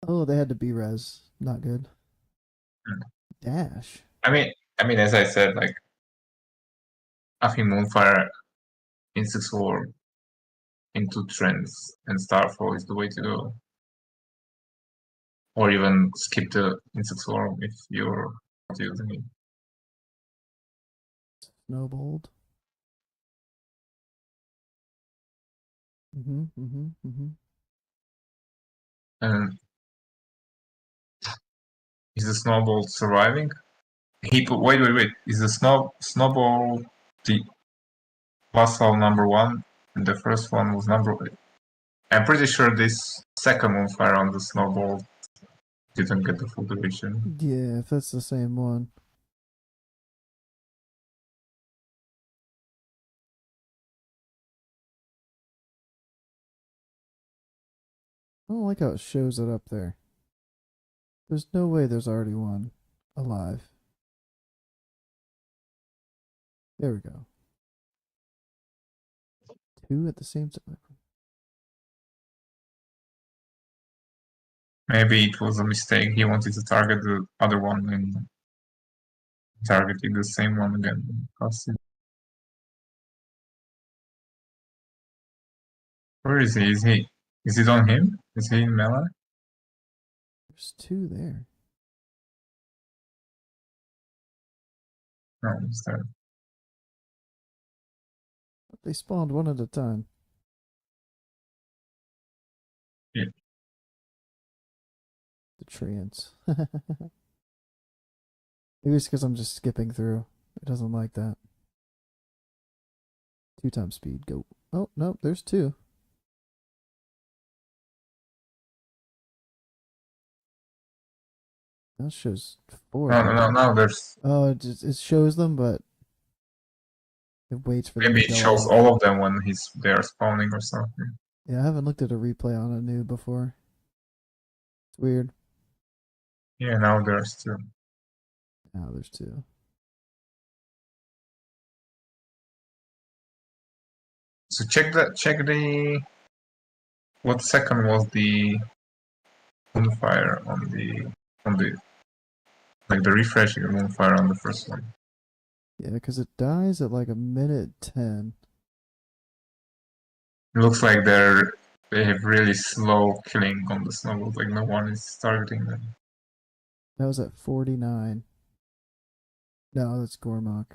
Oh, they had to be res. Not good. Dash. I mean, as I said, like I think Moonfire Insect Swarm into Trends and Starfall is the way to go. Or even skip the Insect Swarm if you're not using it. Snowballed. And is the Snowball surviving? Wait. Is the Snowball the vassal number 1? And the first one was number 8. I'm pretty sure this second Moonfire on the Snowball didn't get the full duration. Yeah, if that's the same one. I don't like how it shows it up there. There's no way there's already one alive. There we go. 2 at the same time. Maybe it was a mistake. He wanted to target the other one and targeted the same one again. Where is he? Is it on him? Is he in melee? There's 2 there. No, he's there. They spawned one at a time. Yeah. The treants. Maybe it's because I'm just skipping through. It doesn't like that. 2 times speed. Go. Oh, no, there's 2. That shows 4. No, there's... Oh, it shows them, but it waits for them Maybe to it go shows off. all of them when they're spawning or something. Yeah, I haven't looked at a replay on a new before. It's weird. Yeah, now there's 2. Now there's 2. So check the... What second was the Moonfire on the... Like the refreshing Moonfire on the first one? Yeah, because it dies at like a minute 10. It looks like they have really slow killing on the snowballs, like no one is targeting them. That was at 49. No, that's Gormok.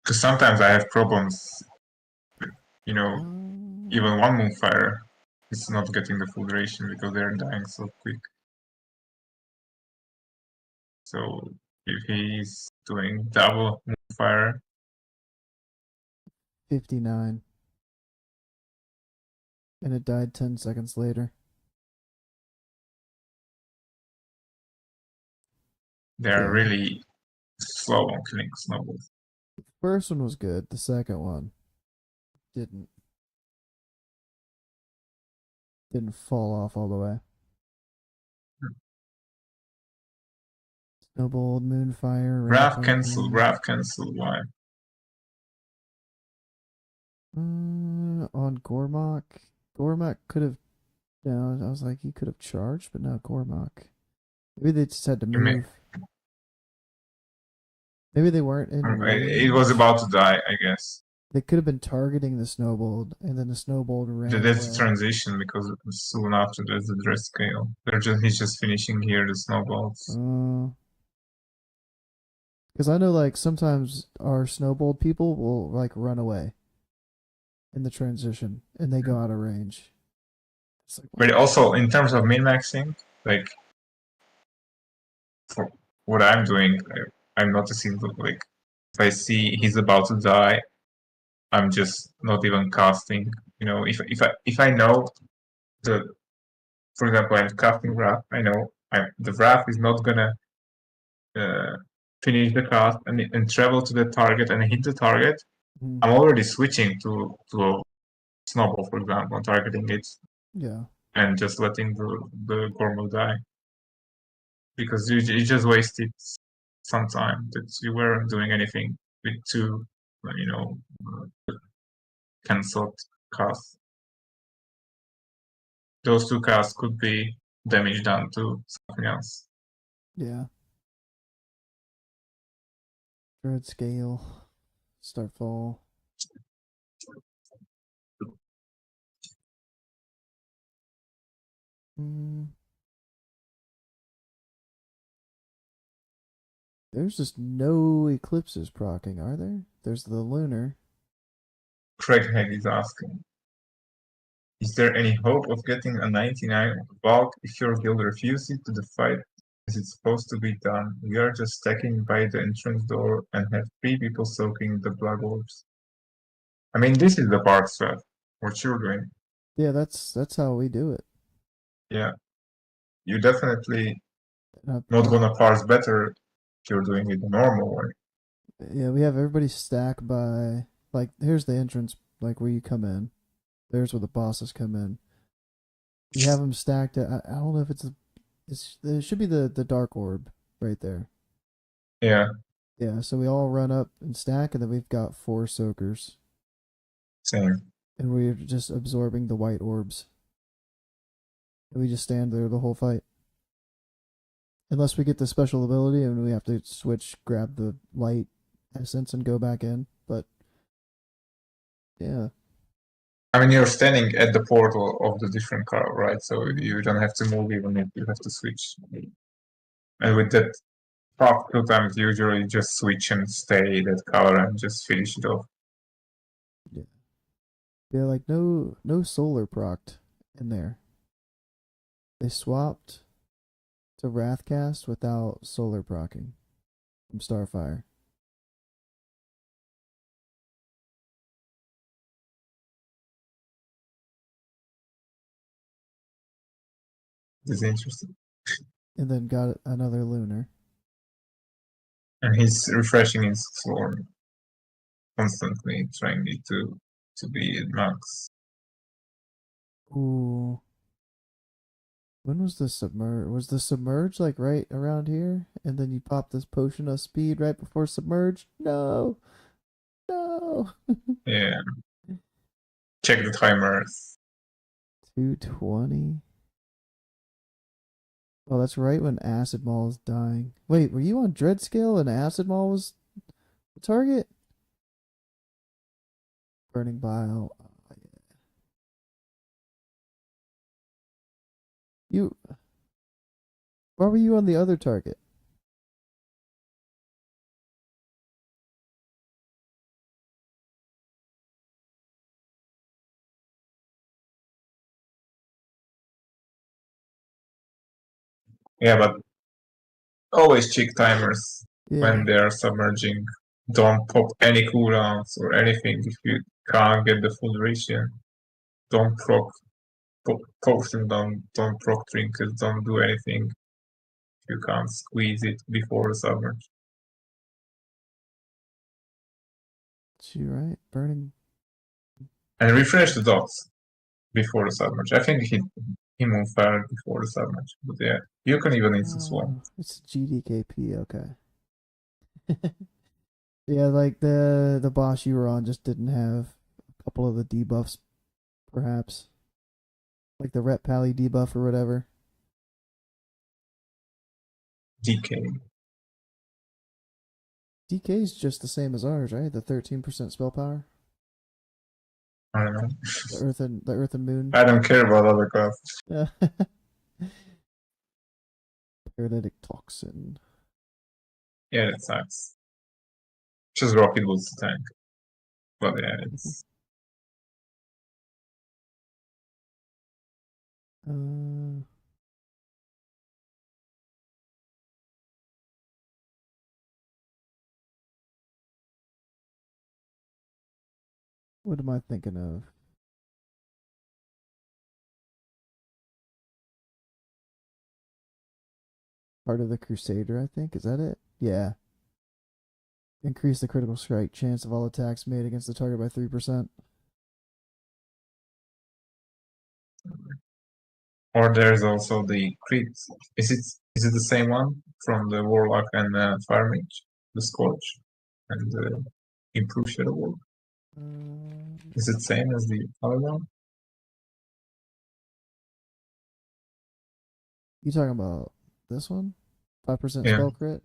Because sometimes I have problems, you know, even one Moonfire is not getting the full duration because they're dying so quick. So if he's doing double Moonfire, 59. And it died 10 seconds later. they're Yeah. really slow on killing snowballs. The first one was good. The second one didn't. Didn't fall off all the way. Snowball, Moonfire, Graph cancel, why? On Gormok. Gormok could have. No, I was like, he could have charged, but not Gormok. Maybe they just had to move. Maybe they weren't in range. It was about to die, I guess. They could have been targeting the Snowball, and then the Snowball ran That's away. the transition because soon after there's the dress scale. He's just finishing here the snowballs. Because I know, like, sometimes our Snowball people will like run away in the transition, and they go out of range. Like, but also in terms of min-maxing, like for what I'm doing, I'm noticing that, like, if I see he's about to die, I'm just not even casting. You know, if I know for example, I'm casting Wrath, I know the Wrath is not gonna finish the cast and travel to the target and hit the target. I'm already switching to a Snowball, for example, targeting it. Yeah. And just letting the Gormal die. Because you just wasted some time that you weren't doing anything with 2, you know, cancelled casts. Those 2 casts could be damage done to something else. Yeah. Dread Scale. Starfall. There's just no eclipses procking, are there? There's the lunar. Craig Haig is asking, is there any hope of getting a 99 on the bulk if your guild refuses to the fight as it's supposed to be done? We are just stacking by the entrance door and have 3 people soaking the blood orbs. I mean, this is the part, Seth. What you're doing. Yeah, that's how we do it. Yeah. You definitely Uh, not gonna parse better if you're doing it the normal way. yeah, we have everybody stacked by like here's the entrance, like where you come in. There's where the bosses come in. We have them stacked. I don't know if it should be the dark orb right there. Yeah, Yeah, so we all run up and stack, and then we've got 4 soakers, same. and we're just absorbing the white orbs. And we just stand there the whole fight. Unless we get the special ability and we have to switch, grab the light essence and go back in. But yeah. I mean, you're standing at the portal of the different car, right? So you don't have to move even if you have to switch. And with that pop 2 times, usually just switch and stay that color and just finish it off. Yeah. Yeah, like no solar proct in there. They swapped to Wrathcast without solar procking from Starfire. This is interesting. And then got another lunar. And he's refreshing his form constantly, trying it to be at max. Ooh. When was the submerge? Was the submerge like right around here? And then you pop this potion of speed right before submerge? No. No. Yeah. Check the timers. 220. Oh, that's right when Acid Maul is dying. Wait, were you on Dreadscale and Acid Maul was the target? Burning Bile. Oh, yeah. You. Why were you on the other target? Yeah, but always check timers when Yeah. they are submerging. Don't pop any cooldowns or anything if you can't get the full duration. Don't proc potion, don't proc trinkets, don't do anything if you can't squeeze it before the submerge. She right? Burning. And refresh the dots before the submerge. I think he moved far before the submerge. But yeah, you can even instance one. It's GDKP, okay. Yeah, like the boss you were on just didn't have a couple of the debuffs, perhaps. Like the Ret Pally debuff or whatever. DK. DK is just the same as ours, right? The 13% spell power. I don't know. The Earth and Moon. I don't care about other classes. Yeah. Paralytic Toxin. Yeah, that sucks. Just rocket boots the tank. But yeah, it's Uh, what am I thinking of? Part of the Crusader, I think. Is that it? Yeah. Increase the critical strike chance of all attacks made against the target by 3%. or there's also the crit. Is it the same one from the Warlock and Fire Mage? The Scorch and the Improved Shadow Wall? Is it same as the other one? You talking about this one? 5% Yeah, spell crit?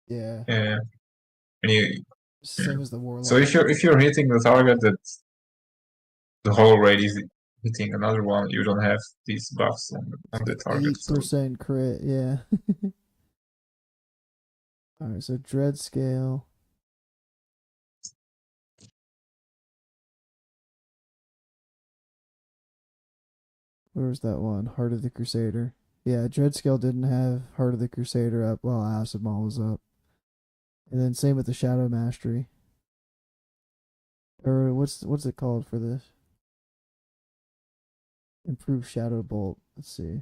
Yeah. yeah. And you, yeah. Same as the So Warlock. if you're hitting the target that the whole raid is hitting another one, you don't have these buffs on It's the like target. So 8% crit, yeah. Alright, so Dread Scale. Where was that one? Heart of the Crusader. Yeah, Dread Scale didn't have Heart of the Crusader up while Acid Maul was up. And then same with the Shadow Mastery. Or what's it called for this? Improved Shadow Bolt. Let's see.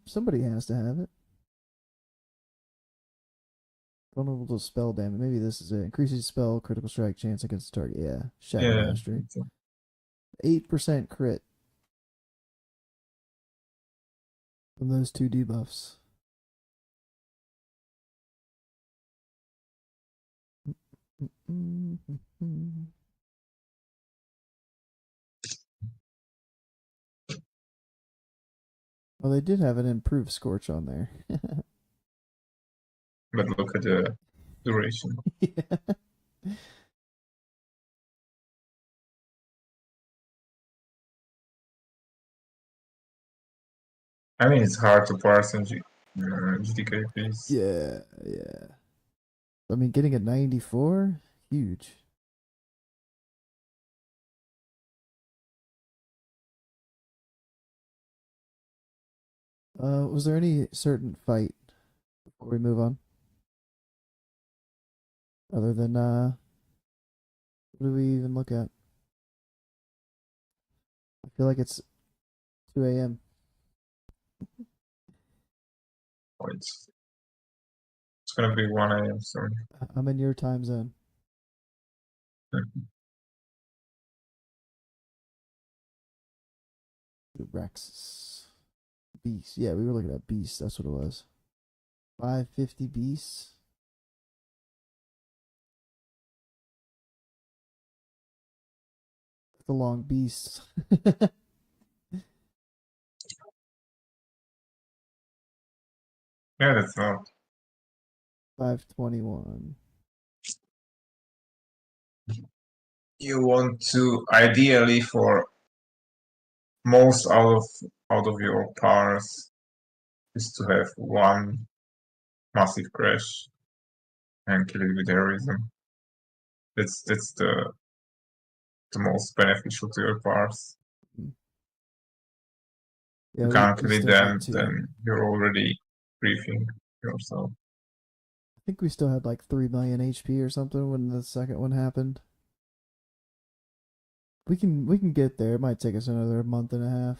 Somebody has to have it. Vulnerable to spell damage. Maybe this is it. Increases spell critical strike chance against the target. Yeah. Shadow Yeah. Mastery. 8% crit from those two debuffs. Well, they did have an improved Scorch on there. But look at the duration. Yeah. I mean, it's hard to parse in GTK piece. Yeah. I mean, getting a 94, huge. Was there any certain fight before we move on? Other than what do we even look at? I feel like it's 2 a.m. Oh, it's gonna be 1 a.m. soon. I'm in your time zone. Rex. Beast. Yeah, we were looking at Beast. That's what it was. 550 Beast. The long Beast. Yeah, that's not. 521. You want to ideally for most out of your powers is to have one massive crash and kill it with heroism. That's the most beneficial to your powers. Yeah, You we, can't we kill it still got two. then you're already briefing yourself. I think we still had like 3 million HP or something when the second one happened. We can get there. It might take us another month and a half.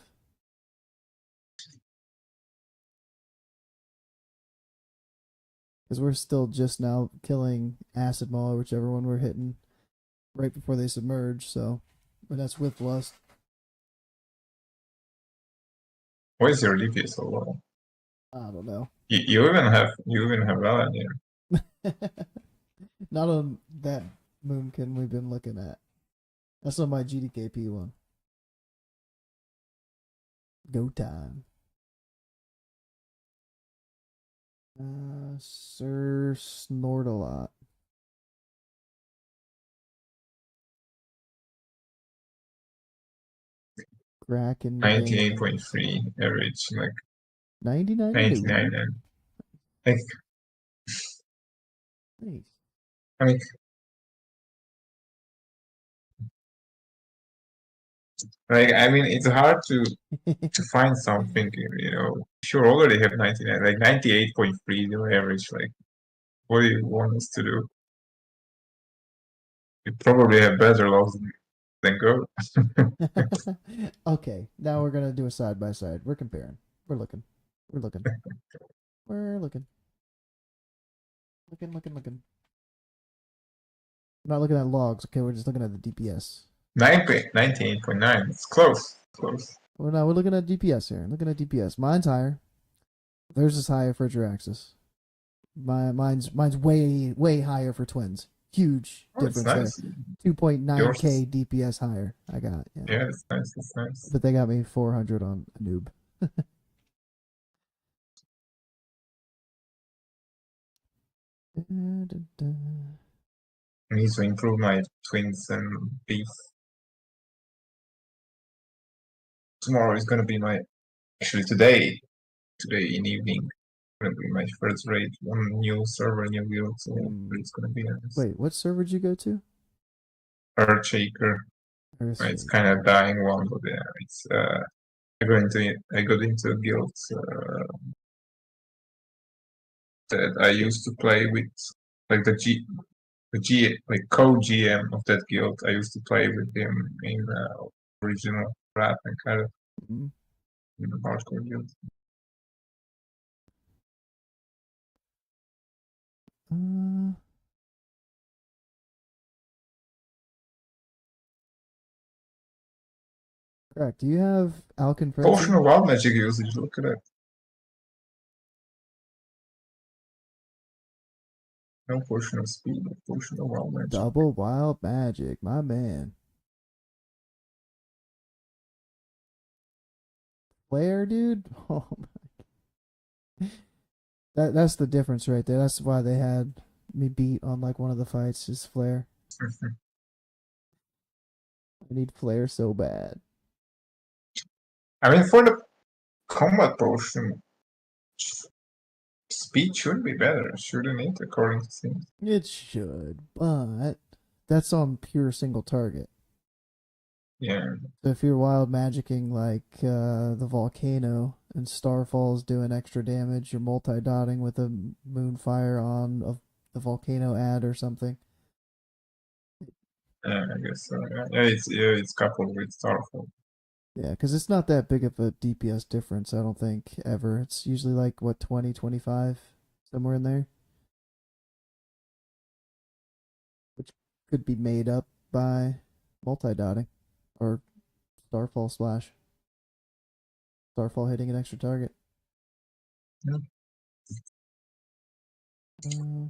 Because we're still just now killing Acid Maul or whichever one we're hitting right before they submerge, so but that's with Lust. Why is your DPS so low? I don't know. You even have Valen here. Not on that Moonkin we've been looking at. That's on my GDKP one. Go time. Sir Snort a lot. Kraken 98.3 average, like 99 99 and like Nice. I mean it's hard to find something, if you already have 99, like 98.3 your average, like what do you want us to do? You probably have better logs than go. Okay, now we're gonna do a side by side. We're comparing. We're looking. We're looking. We're looking. Looking. We're not looking at logs. Okay, we're just looking at the DPS. 98.9. It's close. Close. We're looking at DPS here. Looking at DPS. Mine's higher. Theirs is higher for Jiraxis. Mine's way higher for twins. Huge Oh, it's difference nice. there. 2.9k Yours. DPS higher. I got, yeah. Yeah, it's nice. It's nice. But they got me 400 on a noob. I need to improve my twins and beasts. tomorrow is gonna be my actually today in evening gonna be my first raid on new server, new guild, so it's gonna be nice. Wait, what server did you go to? Earthshaker. It's Earthshake. kind of dying one, but yeah, it's I got into a guild that I used to play with, like the G like co-GM of that guild. I used to play with him in original rap and kind of Mm. in the hardcore guild. Uh, correct. Do you have Alkin Potion Frenzy? of Wild Magic usage, look at that. No potion of speed, but potion of wild magic. Double Wild Magic, my man. Flare, dude. Oh, that's the difference right there. That's why they had me beat on like one of the fights. Is Flare. I need Flare so bad. I mean, for the combat potion, speed should be better, shouldn't it? According to things. It should, but that's on pure single target. Yeah. So if you're wild magicking like the volcano and Starfall's doing extra damage, you're multi-dotting with a Moonfire on the volcano ad or something. Yeah, I guess so. Yeah, it's coupled with Starfall. Yeah, because it's not that big of a DPS difference, I don't think, ever. It's usually like, what, 20, 25, somewhere in there, which could be made up by multi-dotting or Starfall Splash. Starfall hitting an extra target. Yeah. Uh,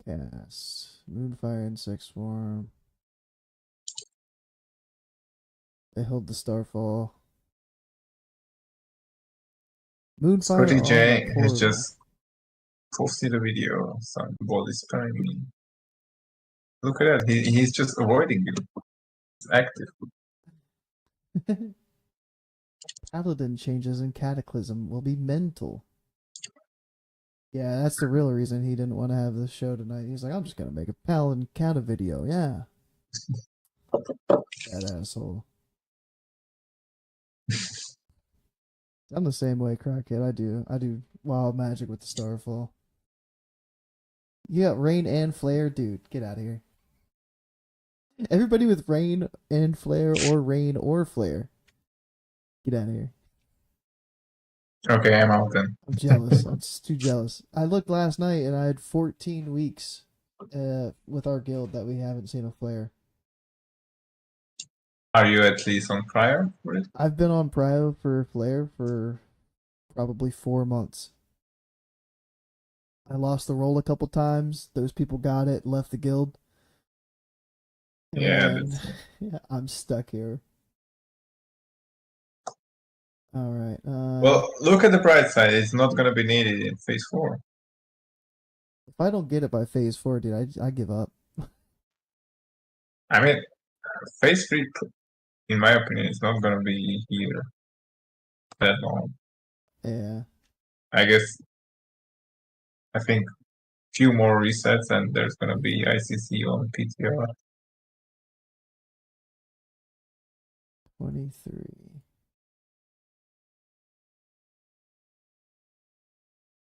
Cast. Moonfire Insect Swarm. They hold the Starfall. Moonfire Scotty on the J has portal. just posted a video of some body spamming me. Look at that, he's just avoiding you. It's active. Paladin changes in Cataclysm will be mental. Yeah, that's the real reason he didn't want to have this show tonight. He's like, I'm just gonna make a Paladin Cata video. Yeah, that asshole. I'm the same way, Crackhead. I do wild magic with the Starfall. You got Rain and Flare, dude. Get out of here. Everybody with Rain and Flare or Rain or Flare. Get out of here. Okay, I'm out then. I'm jealous. I'm just too jealous. I looked last night and I had 14 weeks with our guild that we haven't seen a Flare. Are you at least on prior for it? I've been on Prio for Flare for probably 4 months. I lost the roll a couple times. Those people got it, left the guild. Yeah, And yeah, I'm stuck here. All right. well, look at the bright side. It's not gonna be needed in phase 4. If I don't get it by phase 4, dude, I give up. I mean, phase 3, in my opinion, is not gonna be here that long. Yeah. I guess I think few more resets and there's gonna be ICC on PTR. 23.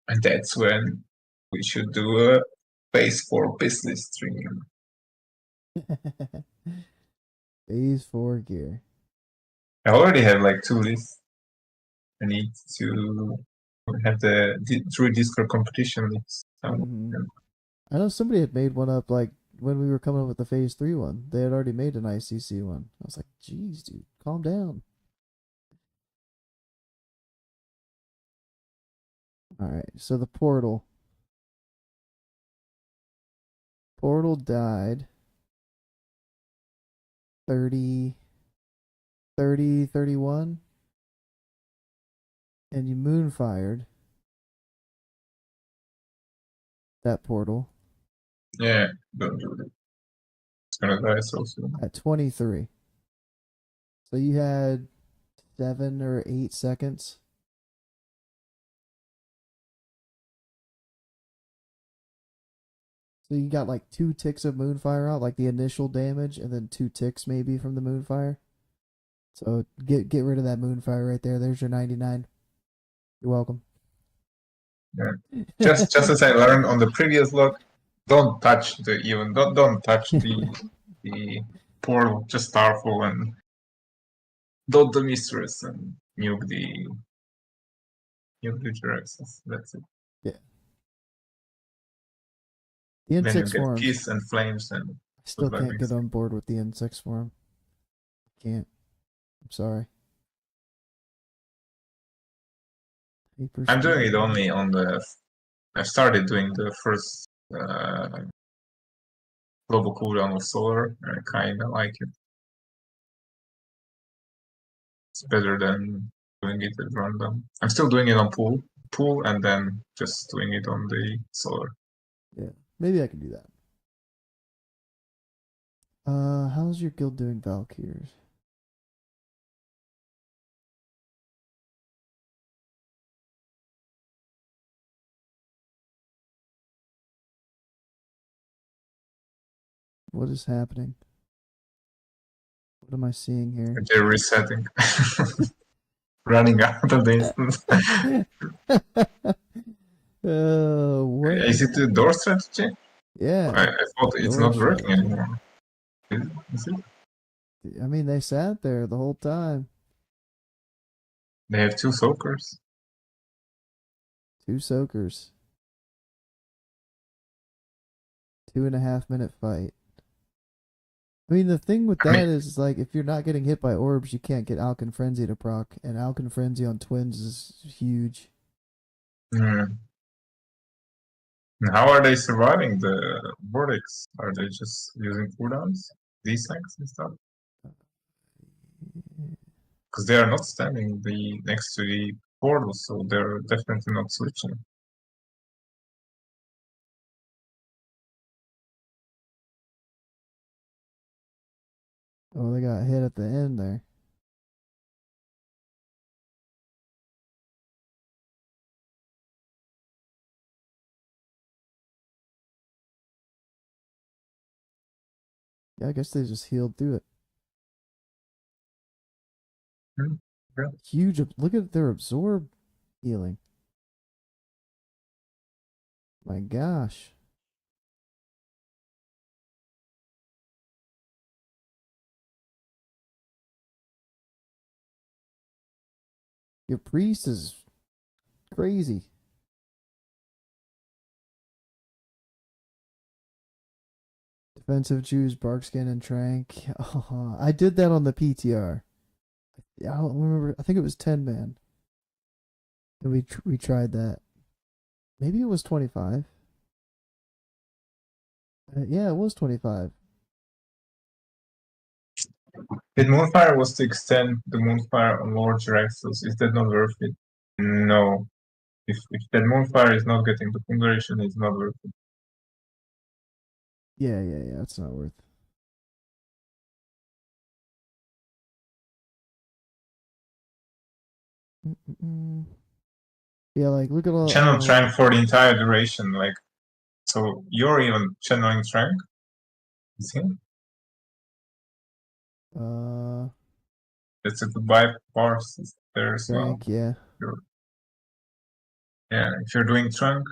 And that's when we should do a phase 4 business stream. Phase 4 gear. I already have like 2 lists. I need to have the through Discord competition lists. Mm-hmm. I know somebody had made one up like when we were coming up with the phase 3 one. They had already made an ICC one. I was like, geez, dude, calm down. All right. So the portal. Portal died 30, 30, 31. And you moonfired that portal. Yeah, don't do that. gonna die so soon. At 23. So you had 7 or 8 seconds. So you got like 2 ticks of Moonfire out, like the initial damage, and then 2 ticks maybe from the Moonfire. So get rid of that Moonfire right there. There's your 99. You're welcome. Yeah. Just as I learned on the previous log, don't touch don't touch the portal, just Starfall and dot the mistress and nuke the Jiraxes. That's it. Yeah. The Then you insect get swarms. peace and flames and I still goodbye can't get next. on board with the insect swarm. Can't. I'm sorry. Paper I'm doing it speed. only on the. I started doing the first global cooldown of Solar. I kinda like it. It's better than doing it at random. I'm still doing it on pool, and then just doing it on the Solar. Yeah. Maybe I can do that. How's your guild doing Valkyrs? What is happening? What am I seeing here? They're resetting, running out of the instance. What? Is it the door strategy? Yeah, I thought it's door not working strategy. anymore. Is it? I mean, they sat there the whole time. They have 2 soakers. 2 soakers. 2.5 minute fight. I mean, the thing with I mean, that is, like, if you're not getting hit by orbs, you can't get Alchin Frenzy to proc, and Alchin Frenzy on twins is huge. and how are they surviving the vortex? Are they just using cooldowns, desyncs and stuff? Because they are not standing next to the portal, so they're definitely not switching. Oh, they got hit at the end there. Yeah, I guess they just healed through it. Yeah. Huge. Look at their absorb healing. My gosh. Your priest is crazy. Defensive Jews, Barkskin, and Trank. Oh, I did that on the PTR. I don't remember. I think it was 10 man. And we tried that. Maybe it was 25. Yeah, it was 25. If Moonfire was to extend the Moonfire on Lord Jiraxos, is that not worth it? No. If that Moonfire is not getting the Congregation, it's not worth it. Yeah. It's not worth. Mm-mm. Yeah, like look at Channel all. Trank for the entire duration, like, so you're even channeling Trank? Is him? That's a goodbye parse there as well. Trank. Yeah. Yeah, if you're doing Trank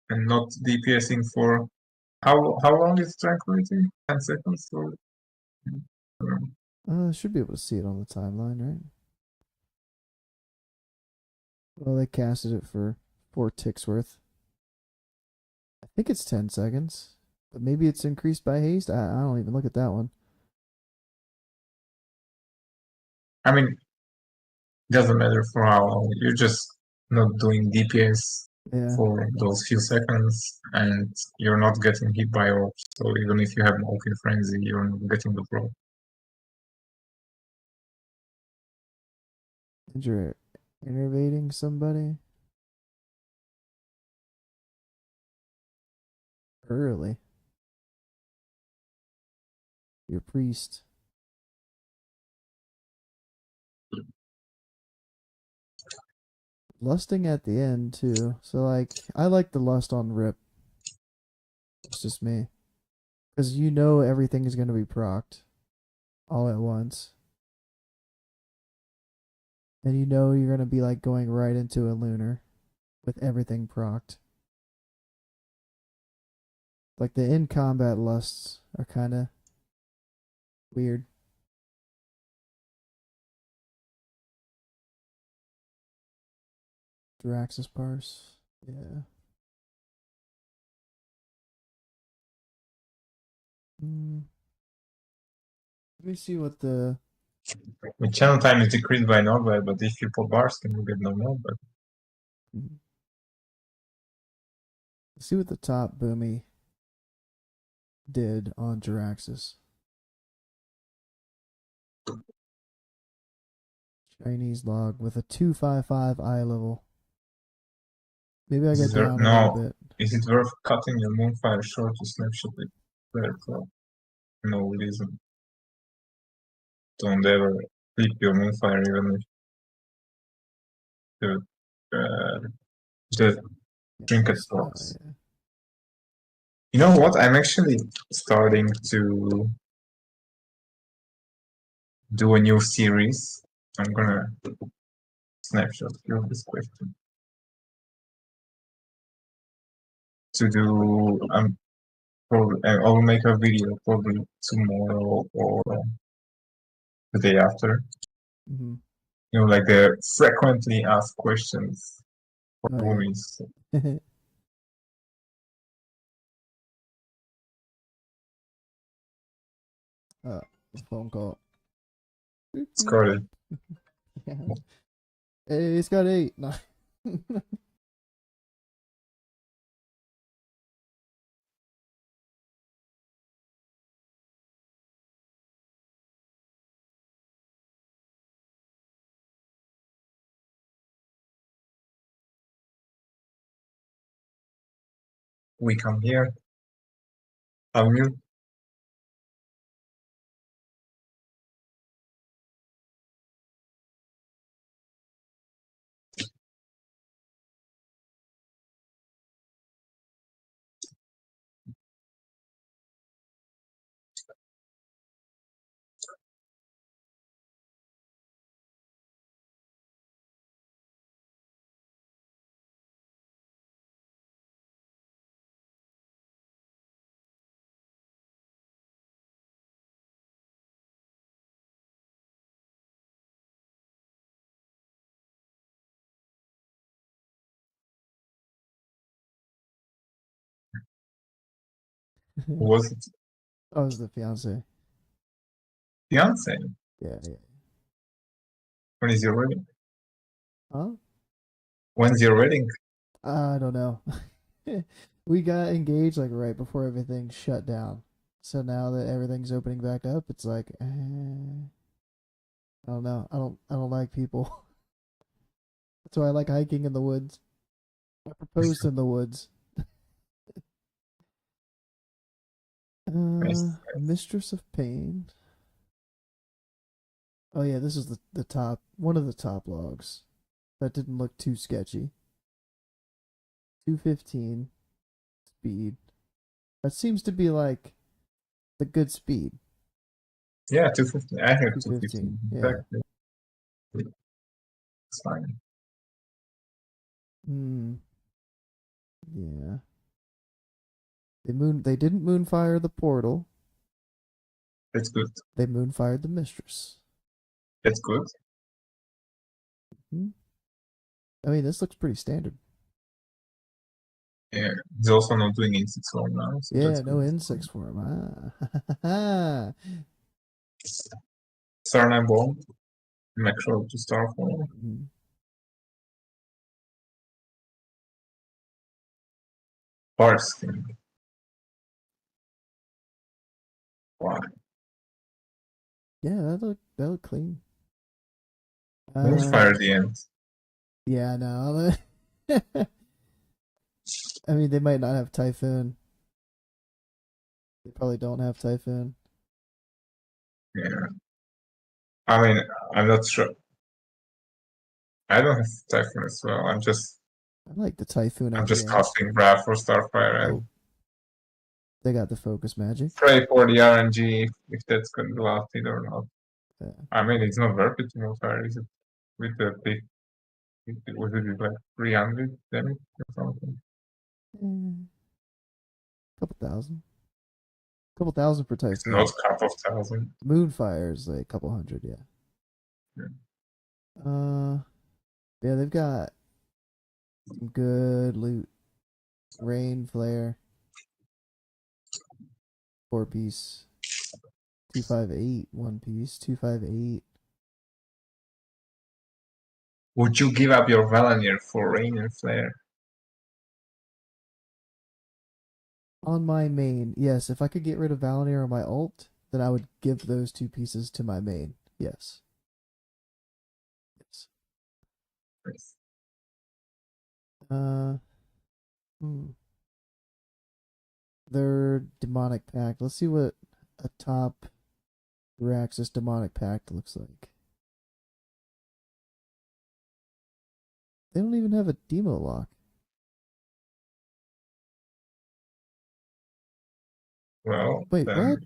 and not DPSing for how long is tranquility? 10 seconds or Should be able to see it on the timeline, right? Well, they casted it for 4 ticks worth. I think it's 10 seconds, but maybe it's increased by haste. I don't even look at that one. I mean, doesn't matter for how long. You're just not doing DPS Yeah. for those few seconds, and you're not getting hit by orbs. So even if you have Malkin Frenzy, you're not getting the blow. And you're innervating somebody early. Your priest. Lusting at the end too. So like I like the lust on rip. It's just me. Because you know everything is gonna be procced all at once. And you know you're gonna be like going right into a lunar with everything procced. Like the in combat lusts are kinda weird. Draxus parse. Yeah. Mm. Let me see what the. The channel time is decreased by knockback, but if you put bars, then you get no knockback. Let's see what the top boomy did on Jiraxis. Chinese log with a 255 eye level. Maybe I Is get it down a little no, bit. is it worth cutting your Moonfire short to snapshot it? For no reason. Don't ever flip your Moonfire even if the trinket procs. Yeah. You know what? I'm actually starting to do a new series. I'm gonna snapshot of this question. To do probably I'll make a video probably tomorrow or the day after. Mm-hmm. You know, like the frequently asked questions for Oh movies. yeah. Phone call. Scarlet. Yeah. Hey, it's got 8. No. We come here. How you? Who was it? I was the fiance. Fiance. Yeah, yeah. When is your wedding? Huh? When's your wedding? I don't know. We got engaged like right before everything shut down. So now that everything's opening back up, it's like, I don't know. I don't like people. That's why I like hiking in the woods. I proposed in the woods. Nice. Mistress of Pain. Oh yeah, this is the top one of the top logs. That didn't look too sketchy. 215 speed. That seems to be like the good speed. Yeah, 250. I have 250. 215. Yeah. Exactly. It's fine. Hmm. Yeah. They didn't moonfire the portal. That's good. They moonfired the mistress. That's good. Hmm? I mean, this looks pretty standard. Yeah. He's also not doing insects form now, so Yeah, that's no good. insects for him. Ah. Star 9 bomb. Make sure to star form. Mhm. Parsing. Why? Yeah, that look clean. Moonfire the end. Yeah, no. I mean, they might not have Typhoon. They probably don't have Typhoon. Yeah. I mean, I'm not sure. I don't have Typhoon as well. I like the Typhoon I'm at the just end. casting Wrath for Starfire Oh, and they got the focus magic. pray for the RNG if that's going to last it or not. Yeah. I mean, it's not worth it to Mograine, is it? With the big, was it like 300 damage or something? Couple thousand. Couple thousand for It's not Typhoon. a couple of thousand. Moonfire is like a couple hundred, yeah. Yeah, they've got some good loot. Rain Flare, 4-piece, 258, 1-piece, 258. Would you give up your Valenier for Rain and Flare? On my main, yes, if I could get rid of Valenier on my ult, then I would give those 2 pieces to my main. Yes. Yes. Yes. Their Demonic Pact. Let's see what a top Raxus Demonic Pact looks like. They don't even have a demo lock. Well, Wait, then what?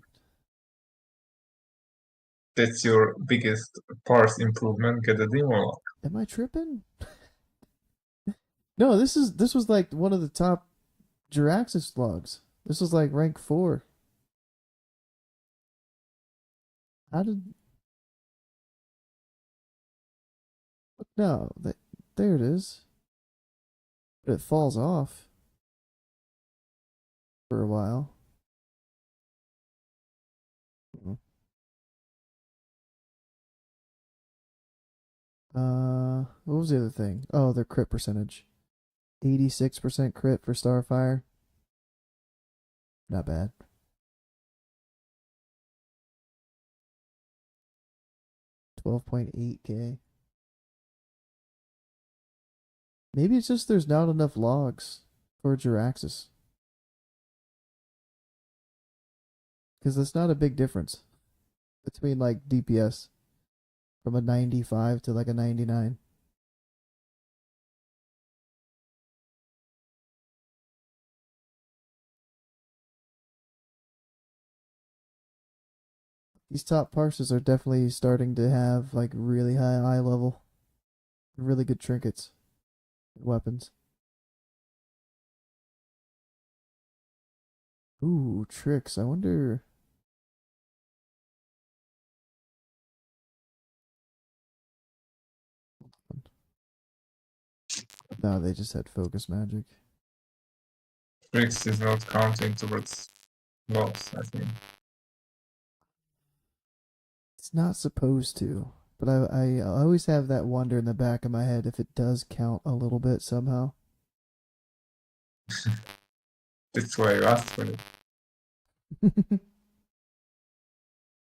that's your biggest parse improvement, get a demo lock. Am I tripping? No, this was like one of the top Jiraxis logs. This was like rank 4. How did? No, there it is. But it falls off for a while. What was the other thing? Oh, their crit percentage. 86% crit for Starfire. Not bad. $12.8K. Maybe it's just there's not enough logs for Jiraxis. Because that's not a big difference between like DPS from a 95 to like a 99. These top parsers are definitely starting to have like really high eye level, really good trinkets, and weapons. Ooh, tricks. I wonder. No, they just had focus magic. Trix is not counting towards loss, I think. It's not supposed to, but I always have that wonder in the back of my head if it does count a little bit somehow. That's why you asked for it.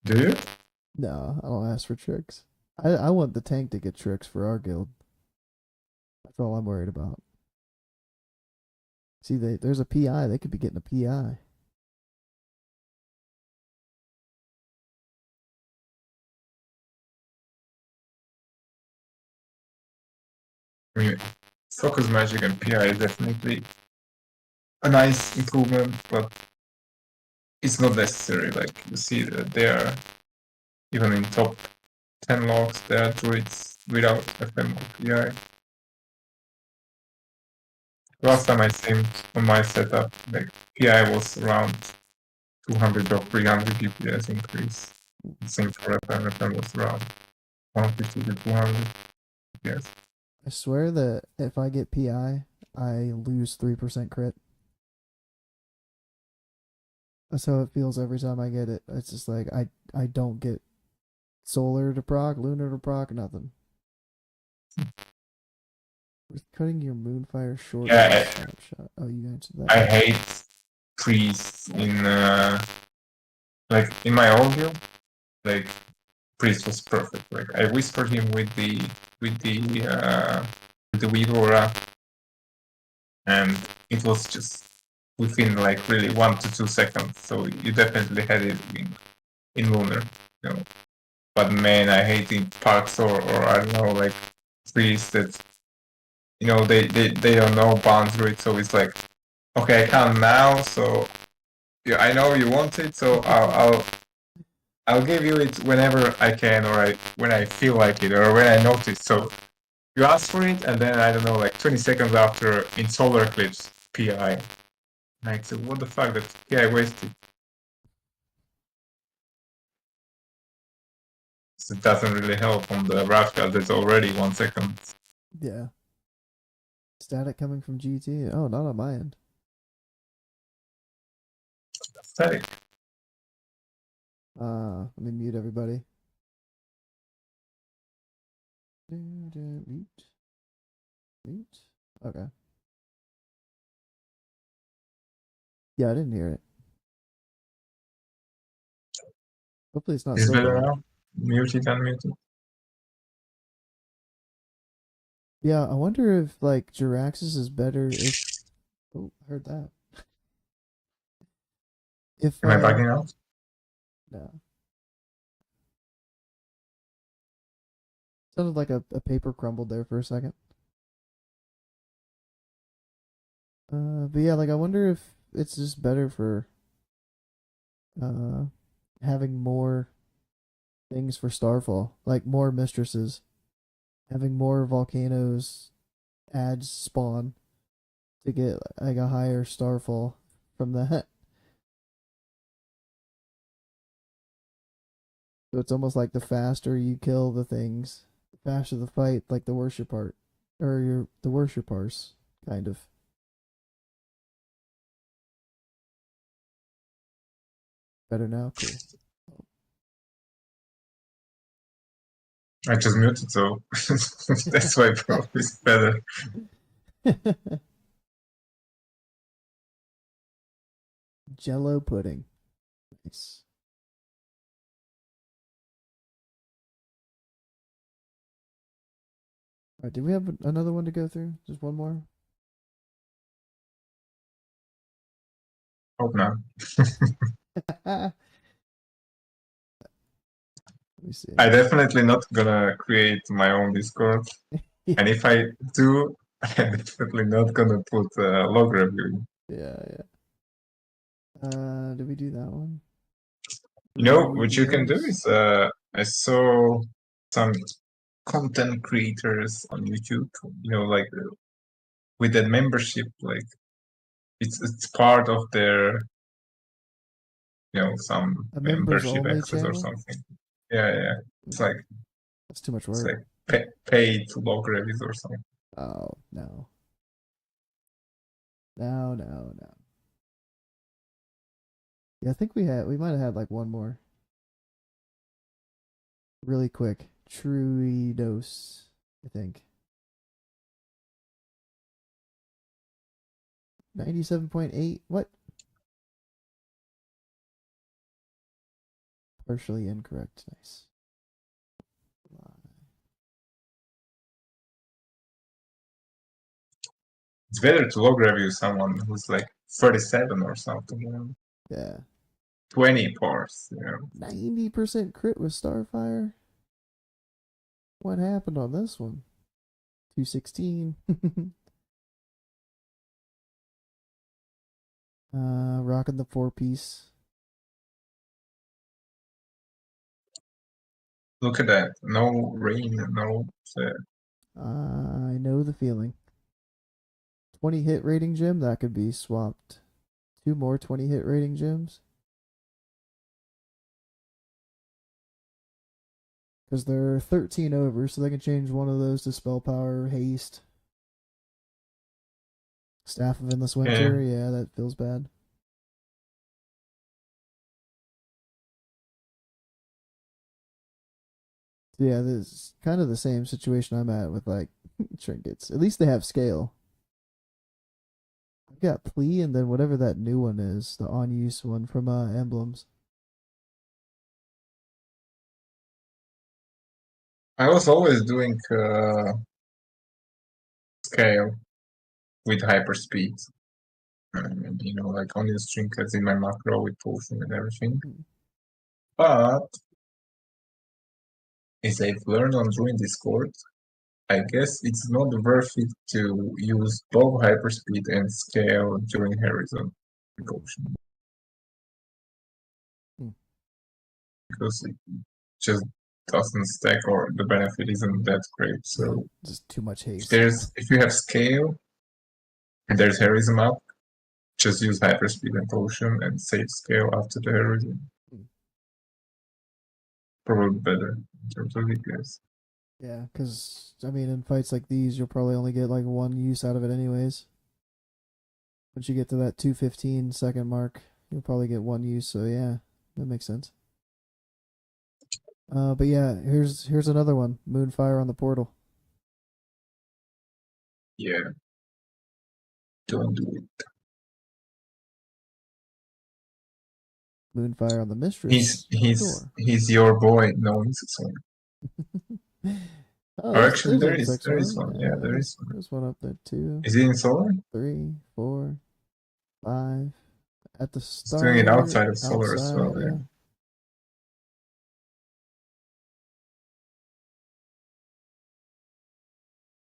Do you? No, I don't ask for tricks. I want the tank to get tricks for our guild. That's all I'm worried about. See, there's a PI. They could be getting a PI. I mean, focus magic and PI is definitely a nice improvement, but it's not necessary. Like you see that they are even in top 10 logs, there are druids without FM or PI. Last time I synced on my setup, like PI was around 200 or 300 DPS increase. Same for FM. FM was around 150 to 200 DPS. I swear that if I get PI, I lose 3% crit. That's how it feels every time I get it. It's just like I don't get solar to proc, lunar to proc, nothing. With cutting your moonfire short snapshot. Oh, you answered that. I hate priests in like in my old guild. Like priest was perfect. Like I whispered him with the Weaver aura, and it was just within like really 1 to 2 seconds. So you definitely had it in lunar. you know. But man, I hate in parks or I don't know, like trees that they don't know boundary, so it's like, okay, I can't now, so yeah, I know you want it, so I'll give you it whenever I can, or when I feel like it, or when I notice. So you ask for it, and then I don't know, like 20 seconds after in solar eclipse, PI. Like, so what the fuck? That PI wasted. So it doesn't really help on the rough cut. That's already 1 second. Yeah. Static coming from GT. Oh, not on my end. Static. Let me mute everybody. Mute. Mute. Okay. Yeah, I didn't hear it. Hopefully it's not Is so better bad. now? Muted, unmuted. Yeah, I wonder if like Jiraxis is better if oh, I heard that. If Am I bugging out? no. Sounded like a paper crumbled there for a second. But yeah, like I wonder if it's just better for uh having more things for Starfall, like more mistresses, having more volcanoes adds spawn to get like a higher Starfall from that. So it's almost like the faster you kill the things, the faster the fight, like the worship part, or the worshipers, kind of. Better now, cool. I just muted, so that's why probably it's better. Jello pudding, nice. All right, do we have another one to go through? Just one more. Hope not. Let me see. I definitely not gonna create my own Discord, Yeah, and if I do, I'm definitely not gonna put a log review. yeah. Did we do that one? You know what you can do Radios. is I saw some content creators on YouTube, like with that membership, like it's part of their some A members membership only access or channel? something. Yeah. It's like That's too much it's work. like paid log reviews or something. Oh, no. No. Yeah, I think we might have had like one more. Really quick. True dose, I think. 97.8. What? Partially incorrect. Nice. It's better to log review someone who's like 37 or something, Yeah. 20 parts, 90% crit with Starfire. What happened on this one? 216. Rocking the 4-piece. Look at that. No rain, no. I know the feeling. 20 hit rating gem, that could be swapped. 2 more 20 hit rating gems. Because they're 13 over, so they can change one of those to spell power, haste. Staff of Endless Winter, yeah, that feels bad. Yeah, this is kind of the same situation I'm at with like trinkets. At least they have scale. I've got plea and then whatever that new one is, the on use one from emblems. I was always doing scale with hyperspeed. Like only the trinkets in my macro with pulsing and everything. Hmm. But is I've learned on Druid Discord. I guess it's not worth it to use both hyperspeed and scale during Horizon precaution Hmm. because it just doesn't stack or the benefit isn't that great. Yeah, So just too much if haste. you have scale and there's Heroism up, just use hyperspeed and potion and save scale after the Heroism. Hmm. Probably better in terms of DPS. Yeah, because I mean, in fights like these, you'll probably only get like one use out of it, anyways. Once you get to that 2:15 mark, you'll probably get one use. So yeah, that makes sense. But yeah, here's another one. Moonfire on the portal. Yeah, don't do it. Moonfire on the He's mistress. he's Sure. he's your boy. No, he's a son. Oh, Or there's actually, there's an there insect is one. one. Yeah, Yeah, there is one. there's one up there too. Is it in solar? 3, 4, 5. At the It's doing it start, outside of solar as outside. well. Yeah. Yeah.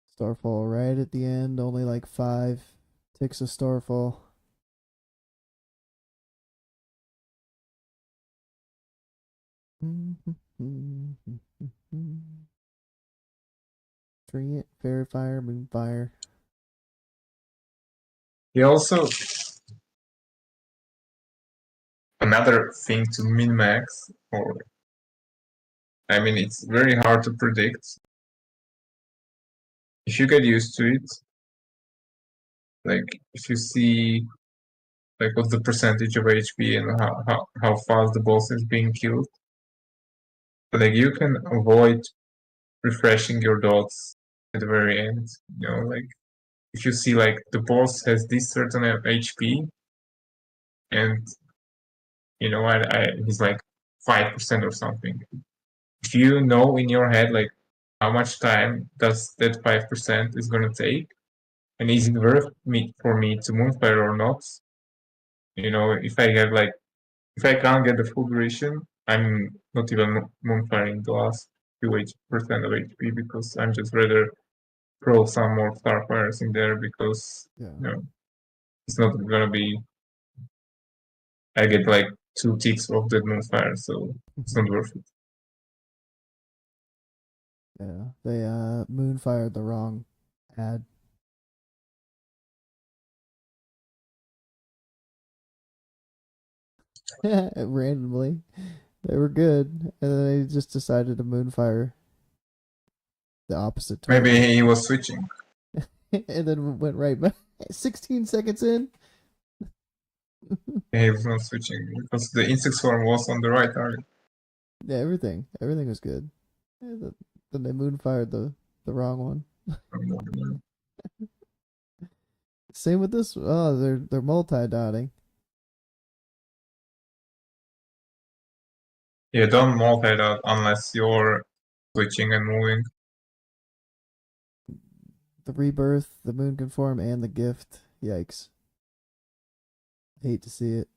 Starfall right at the end. Only like 5 ticks of Starfall. Tree it, Fairy Fire, Moonfire. He also another thing to min max, or I mean, it's very hard to predict. If you get used to it, like if you see like what's the percentage of HP and how fast the boss is being killed, like you can avoid refreshing your dots at the very end. You know, like if you see like the boss has this certain HP and you know he's like 5% or something. If you know in your head like how much time does that 5% is gonna take, and is it worth me for me to moonfire or not? You know, if I can't get the full duration, I'm not even moonfiring the last few percent of HP because I'm just rather throw some more starfires in there because Yeah. you know it's not gonna be. I get like 2 ticks of that moonfire, so it's not worth it. Yeah. They Moonfired the wrong ad. Randomly. They were good. And then they just decided to Moonfire the opposite Maybe target. he was switching. And then went right back. 16 seconds in. He was not switching because the insect swarm was on the right target. Yeah, everything was good. Yeah, then they Moonfired the wrong one. Same with this. Oh, they're multi-dotting. Yeah, don't multi that unless you're switching and moving. The rebirth, the moon conform, and the gift. Yikes! Hate to see it.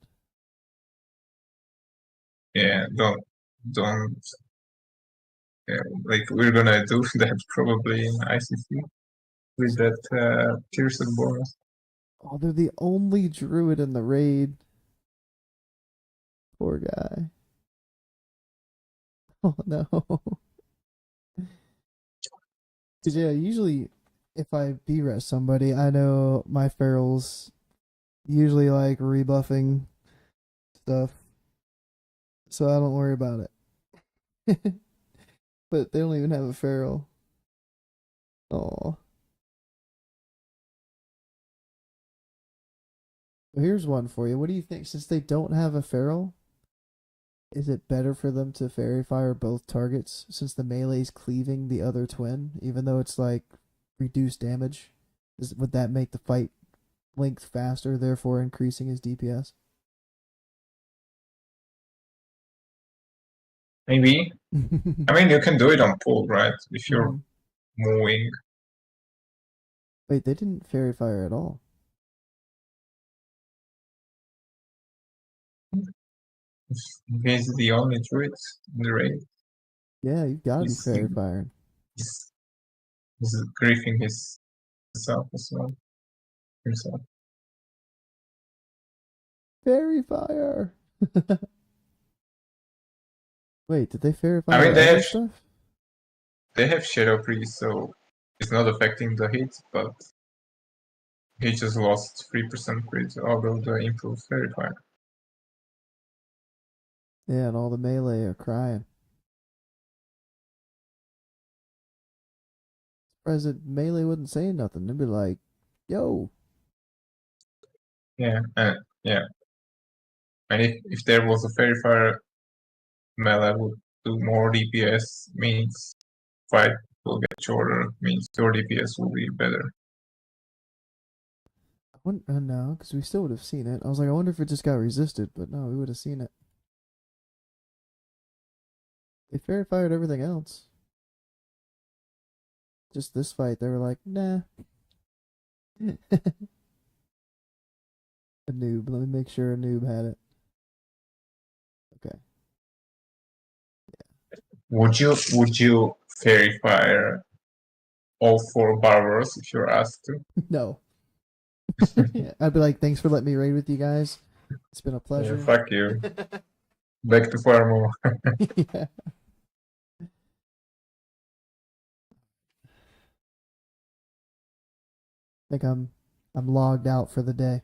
Yeah, don't. Yeah, like we're gonna do that probably in ICC with that pierced bonus. Oh, they're the only druid in the raid. Poor guy. Oh no. Cause yeah, usually if I BRES somebody, I know my ferals usually like rebuffing stuff, so I don't worry about it. But they don't even have a feral. Oh. Here's one for you. What do you think? Since they don't have a feral, is it better for them to fairy fire both targets since the melee's cleaving the other twin, even though it's like reduced damage? Would that make the fight length faster, therefore increasing his DPS? Maybe. I mean, you can do it on pull, right? If you're Mhm. moving. Wait, they didn't fairy fire at all. He's the only druid in the raid. Yeah, you've got to be He's fairy firing. he's, he's griefing himself as well. Himself. Fairy fire. Wait, did they fairy I fire mean, other stuff? they have Shadow Priest, so it's not affecting the hit, but he just lost 3% crit out of the improved Fairy Fire. Yeah, and all the melee are crying. Surprised that melee wasn't saying nothing. They'd be like, "Yo, Yeah, yeah. And if there was a Fairy Fire, melee would do more DPS, means fight will get shorter, means your DPS will be better. I wouldn't no, because we still would have seen it." I was like, "I wonder if it just got resisted," but no, we would have seen it. They fairy fired everything else. Just this fight, they were like, "Nah." A noob. Let me make sure a noob had it. Okay. Would you Fairy Fire all four Barbaros if you're asked to? No. I'd be like, "Thanks for letting me raid with you guys. It's been a Yeah, pleasure." fuck you. Back to Farmo. Yeah. I think I'm logged out for the day.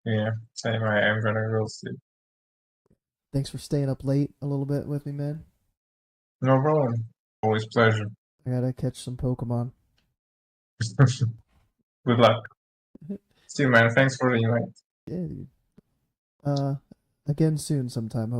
Yeah, same. I am gonna go sleep. Thanks for staying up late a little bit with me, man. No problem. Always pleasure. I gotta catch some Pokemon. Good luck. See you, man. Thanks for the invite. Yeah, dude. Uh, again soon sometime.